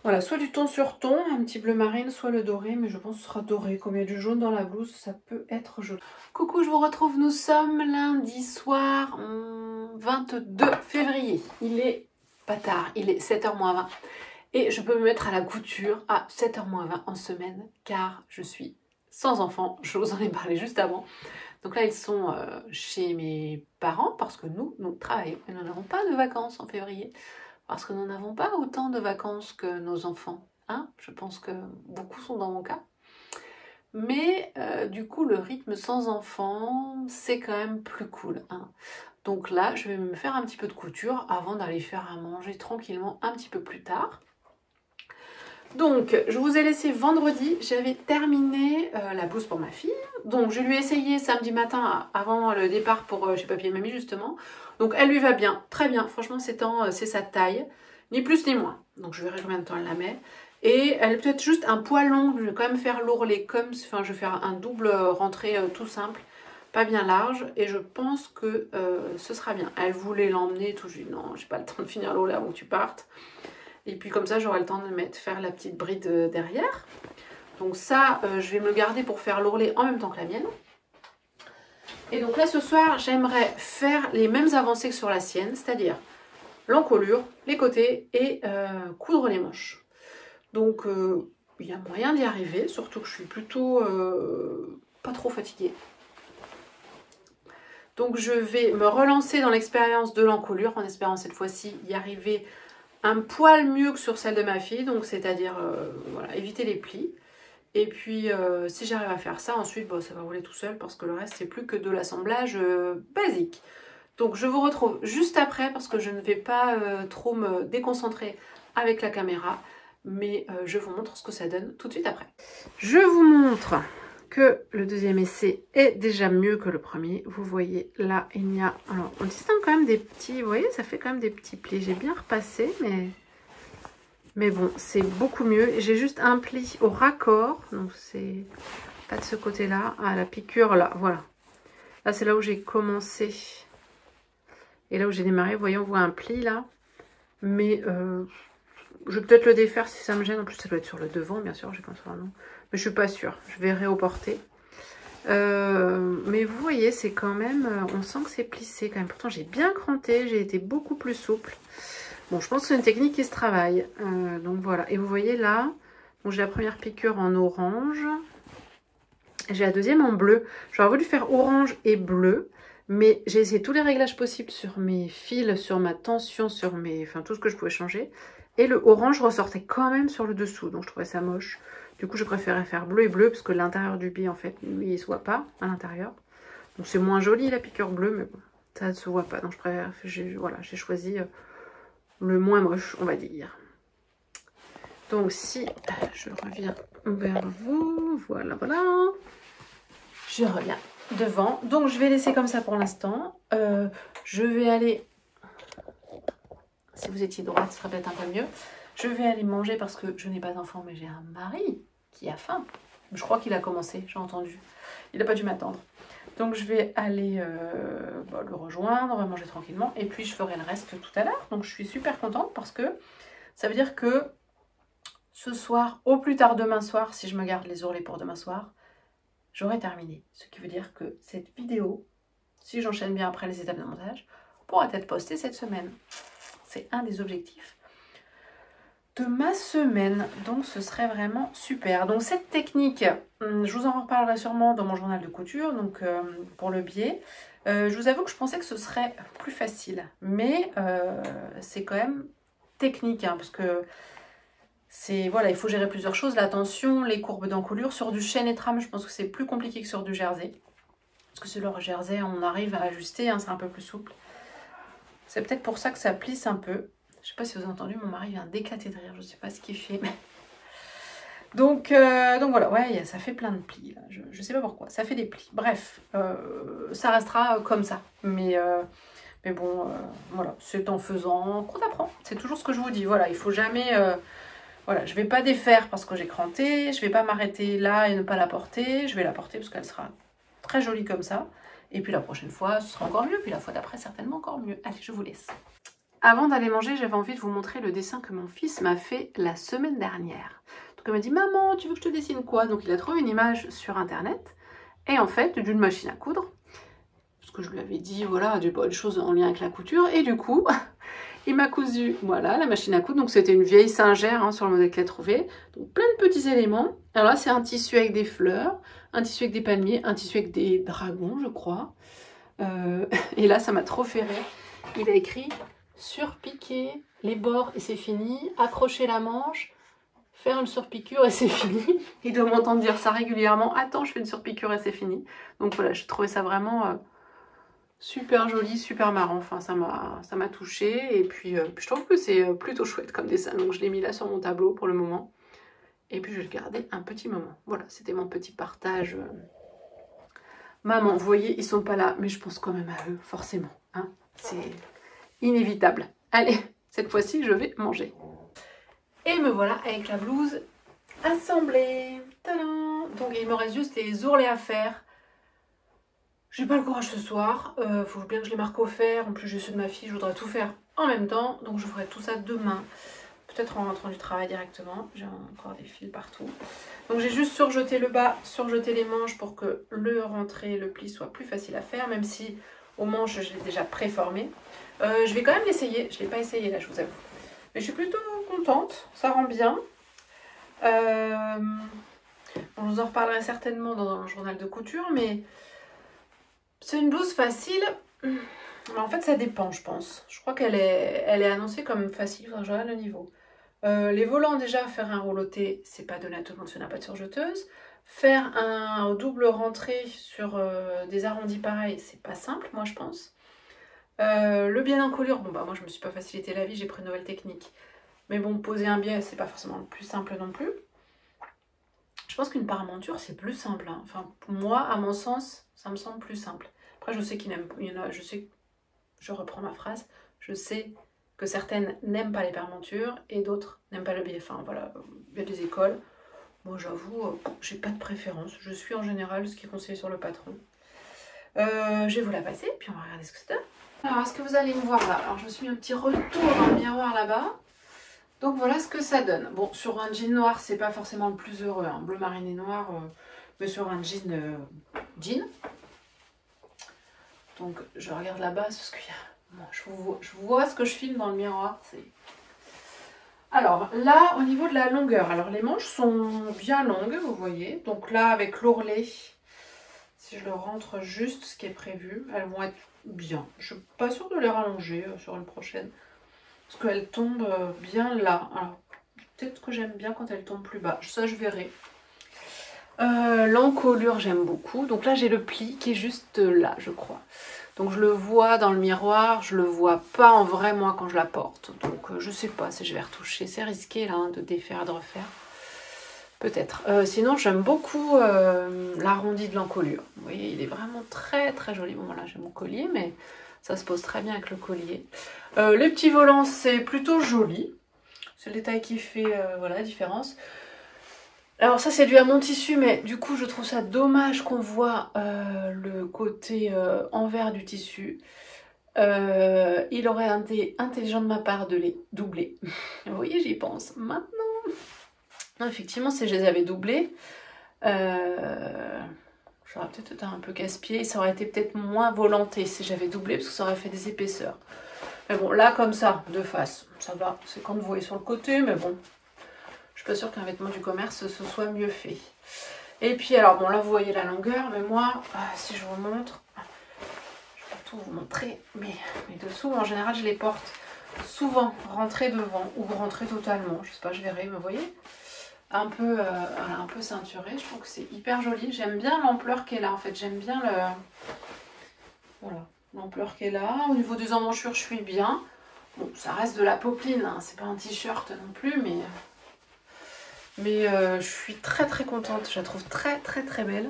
Speaker 1: Voilà, soit du ton sur ton, un petit bleu marine, soit le doré, mais je pense que ce sera doré. Comme il y a du jaune dans la blouse, ça peut être joli. Coucou, je vous retrouve, nous sommes lundi soir, 22 février. Il est pas tard, il est 7h moins 20. Et je peux me mettre à la couture à 7h moins 20 en semaine, car je suis sans enfant, je vous en ai parlé juste avant. Donc là, ils sont chez mes parents, parce que nous travaillons, et nous n'avons pas de vacances en février. Parce que nous n'avons pas autant de vacances que nos enfants. Hein, je pense que beaucoup sont dans mon cas. Mais du coup, le rythme sans enfants, c'est quand même plus cool. Hein. Donc là, je vais me faire un petit peu de couture avant d'aller faire à manger tranquillement un petit peu plus tard. Donc, je vous ai laissé vendredi, j'avais terminé la blouse pour ma fille. Donc, je lui ai essayé samedi matin avant le départ pour chez Papy et Mamie justement. Donc, elle lui va bien, très bien. Franchement, c'est sa taille, ni plus ni moins. Donc, je verrai combien de temps elle la met. Et elle est peut-être juste un poil long. Je vais quand même faire l'ourlet enfin, je vais faire un double rentrée tout simple, pas bien large. Et je pense que ce sera bien. Elle voulait l'emmener, tout. Je lui ai dit non, j'ai pas le temps de finir l'ourlet avant que tu partes. Et puis comme ça, j'aurai le temps de faire la petite bride derrière. Donc ça, je vais me le garder pour faire l'ourlet en même temps que la mienne. Et donc là, ce soir, j'aimerais faire les mêmes avancées que sur la sienne, c'est-à-dire l'encolure, les côtés et coudre les manches. Donc, il y a moyen d'y arriver, surtout que je suis plutôt pas trop fatiguée. Donc, je vais me relancer dans l'expérience de l'encolure, en espérant cette fois-ci y arriver un poil mieux que sur celle de ma fille, donc c'est-à-dire voilà, éviter les plis. Et puis si j'arrive à faire ça, ensuite ça va rouler tout seul parce que le reste c'est plus que de l'assemblage basique. Donc je vous retrouve juste après parce que je ne vais pas trop me déconcentrer avec la caméra, mais je vous montre ce que ça donne tout de suite après. Je vous montre que le deuxième essai est déjà mieux que le premier. Vous voyez là, il y a... Alors, on distingue quand même des petits... Vous voyez, ça fait quand même des petits plis. J'ai bien repassé, mais bon, c'est beaucoup mieux. J'ai juste un pli au raccord. Donc, c'est pas de ce côté-là. Ah, la piqûre, là, voilà. Là, c'est là où j'ai commencé. Et là où j'ai démarré, vous voyez, on voit un pli, là. Mais... je vais peut-être le défaire si ça me gêne. En plus, ça doit être sur le devant, bien sûr. J'ai pas sur le nom. Mais je suis pas sûre. Je verrai au porté. Mais vous voyez, c'est quand même... on sent que c'est plissé quand même. Pourtant, j'ai bien cranté. J'ai été beaucoup plus souple. Bon, je pense que c'est une technique qui se travaille. Donc voilà. Et vous voyez là, j'ai la première piqûre en orange. J'ai la deuxième en bleu. J'aurais voulu faire orange et bleu. Mais j'ai essayé tous les réglages possibles sur mes fils, sur ma tension, sur mes... Enfin, tout ce que je pouvais changer. Et le orange ressortait quand même sur le dessous. Donc, je trouvais ça moche. Du coup, je préférais faire bleu et bleu. Parce que l'intérieur du biais, en fait, lui, il ne se voit pas à l'intérieur. Donc, c'est moins joli, la piqûre bleue. Mais bon, ça ne se voit pas. Donc, je préfère... Voilà, j'ai choisi le moins moche, on va dire. Donc, si je reviens vers vous... Voilà, voilà. Je reviens devant. Donc, je vais laisser comme ça pour l'instant. Je vais aller... Si vous étiez droite, ce serait peut-être un peu mieux. Je vais aller manger parce que je n'ai pas d'enfant, mais j'ai un mari qui a faim. Je crois qu'il a commencé, j'ai entendu. Il n'a pas dû m'attendre. Donc je vais aller le rejoindre, manger tranquillement, et puis je ferai le reste tout à l'heure. Donc je suis super contente parce que ça veut dire que ce soir, au plus tard demain soir, si je me garde les ourlets pour demain soir, j'aurai terminé. Ce qui veut dire que cette vidéo, si j'enchaîne bien après les étapes de montage, pourra être postée cette semaine. C'est un des objectifs de ma semaine, donc ce serait vraiment super. Donc cette technique, je vous en reparlerai sûrement dans mon journal de couture, donc pour le biais. Je vous avoue que je pensais que ce serait plus facile, mais c'est quand même technique, hein, parce que c'est voilà, il faut gérer plusieurs choses, la tension, les courbes d'encolure. Sur du chêne et trame, je pense que c'est plus compliqué que sur du jersey, parce que sur le jersey, on arrive à ajuster, hein, c'est un peu plus souple. C'est peut-être pour ça que ça plisse un peu. Je sais pas si vous avez entendu, mon mari vient d'éclater de rire, je sais pas ce qu'il fait. Mais... donc voilà, ouais, ça fait plein de plis, là. Je sais pas pourquoi, ça fait des plis. Bref, ça restera comme ça. Mais bon, voilà, c'est en faisant qu'on apprend. C'est toujours ce que je vous dis, voilà, il faut jamais... voilà, je vais pas défaire parce que j'ai cranté, je vais pas m'arrêter là et ne pas la porter. Je vais la porter parce qu'elle sera très jolie comme ça. Et puis la prochaine fois, ce sera encore mieux. Puis la fois d'après, certainement encore mieux. Allez, je vous laisse. Avant d'aller manger, j'avais envie de vous montrer le dessin que mon fils m'a fait la semaine dernière. Donc il m'a dit, maman, tu veux que je te dessine quoi? Donc il a trouvé une image sur internet, et en fait d'une machine à coudre, parce que je lui avais dit, voilà, des bonnes choses en lien avec la couture, et du coup, il m'a cousu, voilà, la machine à coudre. Donc c'était une vieille singère, hein, sur le modèle qu'il a trouvé, donc plein de petits éléments. Alors là, c'est un tissu avec des fleurs, un tissu avec des palmiers, un tissu avec des dragons, je crois. Et là, ça m'a trop fait rire. Il a écrit... surpiquer les bords et c'est fini, accrocher la manche, faire une surpiqûre et c'est fini. Il doit m'entendre dire ça régulièrement, attends, je fais une surpiqûre et c'est fini. Donc voilà, j'ai trouvé ça vraiment super joli, super marrant, enfin ça m'a touchée, et puis je trouve que c'est plutôt chouette comme dessin, donc je l'ai mis là sur mon tableau pour le moment, et puis je vais le garder un petit moment. Voilà, c'était mon petit partage. Maman, vous voyez, ils sont pas là, mais je pense quand même à eux, forcément, hein, c'est... inévitable. Allez, cette fois-ci, je vais manger. Et me voilà avec la blouse assemblée. Tadam! Donc, il me reste juste les ourlets à faire. J'ai pas le courage ce soir. Faut bien que je les marque au fer. En plus, j'ai ceux de ma fille. Je voudrais tout faire en même temps. Donc, je ferai tout ça demain. Peut-être en rentrant du travail directement. J'ai encore des fils partout. Donc, j'ai juste surjeté le bas, surjeté les manches pour que le rentré, le pli soit plus facile à faire. Même si aux manches, je l'ai déjà préformé. Je vais quand même l'essayer. Je ne l'ai pas essayé là, je vous avoue. Mais je suis plutôt contente. Ça rend bien. Je vous en reparlerai certainement dans le journal de couture. Mais c'est une blouse facile. Mais en fait, ça dépend, je pense. Je crois qu'elle est annoncée comme facile. Enfin, je regarde le niveau. Les volants, déjà, faire un rouloté, c'est pas donné à tout le monde si on n'a pas de surjeteuse. Faire un double rentré sur des arrondis pareils, c'est pas simple, moi, je pense. Le biais d'encolure, bon bah moi je me suis pas facilité la vie, j'ai pris une nouvelle technique. Mais bon, poser un biais, c'est pas forcément le plus simple non plus. Je pense qu'une paramonture, c'est plus simple, hein. Enfin, pour moi, à mon sens, ça me semble plus simple. Après, je sais qu'il y en a, je reprends ma phrase, je sais que certaines n'aiment pas les paramontures et d'autres n'aiment pas le biais. Enfin voilà, il y a des écoles. Moi j'avoue, j'ai pas de préférence. Je suis en général ce qui est conseillé sur le patron. Je vais vous la passer, puis on va regarder ce que c'est. Alors, est-ce que vous allez me voir là? Alors, je me suis mis un petit retour dans le miroir là-bas. Donc, voilà ce que ça donne. Bon, sur un jean noir, c'est pas forcément le plus heureux, hein. Bleu mariné noir, mais sur un jean jean. Donc, je regarde là-bas, parce qu'il y a... Bon, je vois ce que je filme dans le miroir. Alors, là, au niveau de la longueur, alors les manches sont bien longues, vous voyez. Donc là, avec l'ourlet, si je le rentre juste ce qui est prévu, elles vont être bien. Je suis pas sûre de les rallonger sur une prochaine. Parce qu'elles tombent bien là. Alors, peut-être que j'aime bien quand elles tombent plus bas. Ça, je verrai. L'encolure, j'aime beaucoup. Donc là, j'ai le pli qui est juste là, je crois. Donc je le vois dans le miroir. Je le vois pas en vrai, moi, quand je la porte. Donc je sais pas si je vais retoucher. C'est risqué, là, hein, de défaire et de refaire. Peut-être. Sinon, j'aime beaucoup l'arrondi de l'encolure. Vous voyez, il est vraiment très très joli. Bon, voilà, j'ai mon collier, mais ça se pose très bien avec le collier. Les petits volants, c'est plutôt joli. C'est le détail qui fait voilà, la différence. Alors ça c'est dû à mon tissu, mais du coup je trouve ça dommage qu'on voit le côté envers du tissu. Il aurait été intelligent de ma part de les doubler. Vous voyez, j'y pense maintenant. Non, effectivement, si je les avais doublés, j'aurais peut-être été un peu casse-pied. Ça aurait été peut-être moins volanté si j'avais doublé, parce que ça aurait fait des épaisseurs. Mais bon, là, comme ça, de face, ça va. C'est quand vous voyez sur le côté, mais bon. Je suis pas sûre qu'un vêtement du commerce, ce soit mieux fait. Et puis, alors, bon, là, vous voyez la longueur, mais moi, si je vous montre... Je vais tout vous montrer, mais mes dessous, en général, je les porte souvent rentrés devant ou rentrés totalement. Je sais pas, je verrai, mais vous voyez, un peu ceinturé. Je trouve que c'est hyper joli. J'aime bien l'ampleur qu'elle a, en fait. J'aime bien voilà, l'ampleur qu'elle a. Au niveau des emmanchures, je suis bien. Bon, ça reste de la popeline, hein. C'est pas un t-shirt non plus, mais je suis très très contente. Je la trouve très très très belle.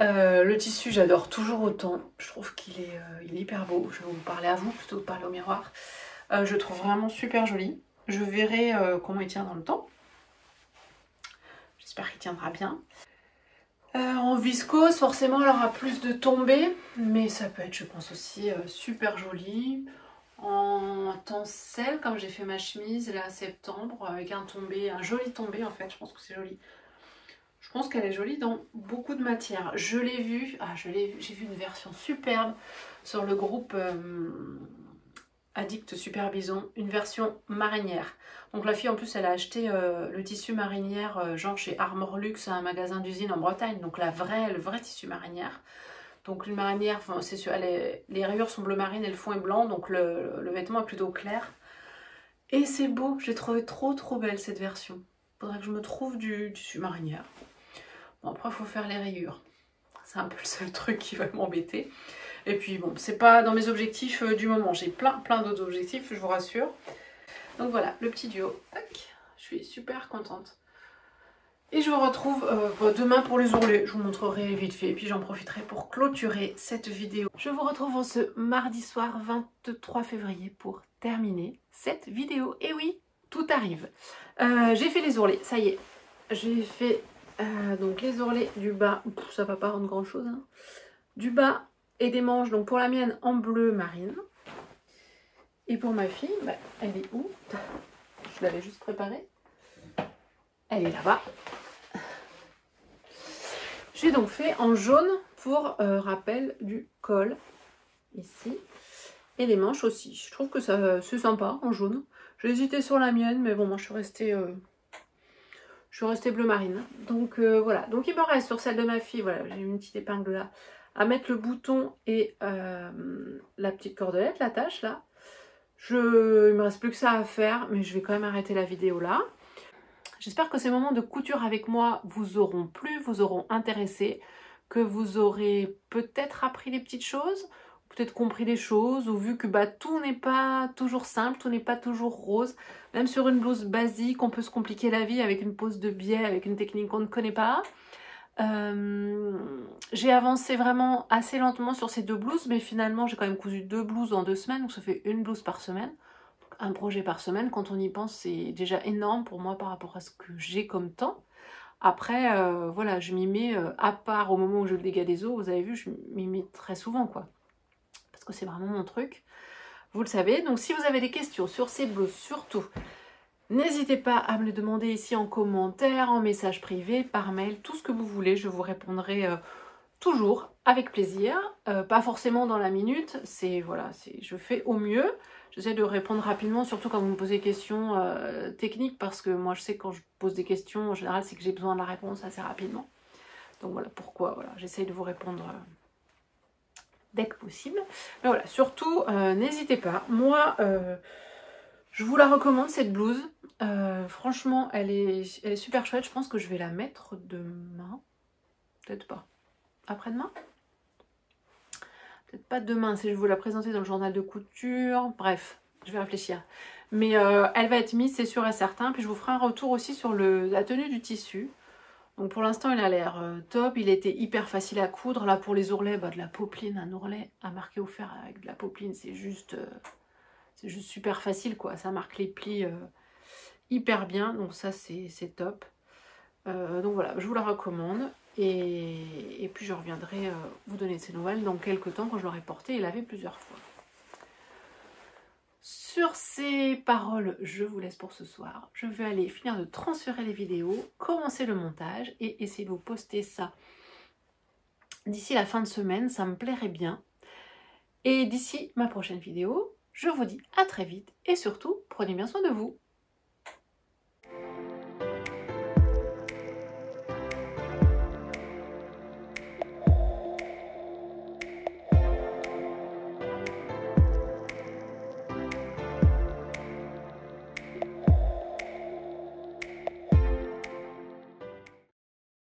Speaker 1: Le tissu, j'adore toujours autant. Je trouve qu'il est, il est hyper beau. Je vais vous parler à vous plutôt que de parler au miroir. Je le trouve vraiment super joli. Je verrai comment il tient dans le temps. J'espère qu'il tiendra bien. En viscose, forcément, elle aura plus de tombées. Mais ça peut être, je pense aussi, super joli. En tencel, comme j'ai fait ma chemise là septembre, avec un tombé, un joli tombé en fait. Je pense que c'est joli. Je pense qu'elle est jolie dans beaucoup de matières. Je l'ai vue, j'ai vu une version superbe sur le groupe Addict Super Bison, une version marinière. Donc la fille en plus elle a acheté le tissu marinière genre chez Armor Luxe, un magasin d'usine en Bretagne. Donc le vrai tissu marinière. Donc une marinière, enfin, c'est sûr, les rayures sont bleu marine et le fond est blanc, donc le vêtement est plutôt clair. Et c'est beau, j'ai trouvé trop belle cette version. Faudrait que je me trouve du tissu marinière. Bon, après, il faut faire les rayures. C'est un peu le seul truc qui va m'embêter. Et puis, bon, c'est pas dans mes objectifs du moment. J'ai plein d'autres objectifs, je vous rassure. Donc voilà, le petit duo. Tac. Je suis super contente. Et je vous retrouve demain pour les ourlets. Je vous montrerai vite fait. Et puis, j'en profiterai pour clôturer cette vidéo. Je vous retrouve en ce mardi soir 23 février pour terminer cette vidéo. Et oui, tout arrive. J'ai fait les ourlets, ça y est. J'ai fait... donc les ourlets du bas, ça va pas rendre grand chose, hein. Du bas et des manches, donc pour la mienne en bleu marine. Et pour ma fille, bah, elle est où? Je l'avais juste préparée. Elle est là-bas. J'ai donc fait en jaune pour rappel du col, ici. Et les manches aussi. Je trouve que ça c'est sympa en jaune. J'ai hésité sur la mienne, mais bon, moi je suis restée bleu marine. Donc voilà. Donc il me reste sur celle de ma fille, voilà, j'ai une petite épingle là, à mettre le bouton et la petite cordelette, l'attache là. Il me reste plus que ça à faire, mais je vais quand même arrêter la vidéo là. J'espère que ces moments de couture avec moi vous auront plu, vous auront intéressé, que vous aurez peut-être appris des petites choses, peut-être compris des choses, ou vu que bah, tout n'est pas toujours simple, tout n'est pas toujours rose. Même sur une blouse basique, on peut se compliquer la vie avec une pose de biais, avec une technique qu'on ne connaît pas. J'ai avancé vraiment assez lentement sur ces deux blouses, mais finalement j'ai quand même cousu 2 blouses en 2 semaines, donc ça fait une blouse par semaine. Un projet par semaine, quand on y pense, c'est déjà énorme pour moi par rapport à ce que j'ai comme temps. Après, voilà, je m'y mets, à part au moment où je le dégât des eaux, vous avez vu, je m'y mets très souvent, quoi. Parce que c'est vraiment mon truc, vous le savez. Donc si vous avez des questions sur ces blouses, surtout, n'hésitez pas à me les demander ici en commentaire, en message privé, par mail, tout ce que vous voulez, je vous répondrai toujours avec plaisir. Pas forcément dans la minute, voilà, je fais au mieux. J'essaie de répondre rapidement, surtout quand vous me posez des questions techniques, parce que moi je sais que quand je pose des questions, en général c'est que j'ai besoin de la réponse assez rapidement. Donc voilà pourquoi, voilà, j'essaie de vous répondre dès que possible. Mais voilà, surtout, n'hésitez pas. Moi, je vous la recommande cette blouse. Franchement, elle est super chouette. Je pense que je vais la mettre demain. Peut-être pas. Après-demain ? Peut-être pas demain, si je vous la présenter dans le journal de couture. Bref, je vais réfléchir. Mais elle va être mise, c'est sûr et certain. Puis je vous ferai un retour aussi sur la tenue du tissu. Donc pour l'instant, il a l'air top. Il était hyper facile à coudre. Là, pour les ourlets, bah, de la popeline, un ourlet à marquer au fer avec de la popeline, c'est juste super facile, quoi. Ça marque les plis hyper bien. Donc ça, c'est top. Donc voilà, je vous la recommande. Et puis je reviendrai vous donner ces nouvelles dans quelques temps quand je l'aurai porté et lavé plusieurs fois. Sur ces paroles, je vous laisse pour ce soir. Je vais aller finir de transférer les vidéos, commencer le montage et essayer de vous poster ça d'ici la fin de semaine, ça me plairait bien. Et d'ici ma prochaine vidéo, je vous dis à très vite et surtout, prenez bien soin de vous.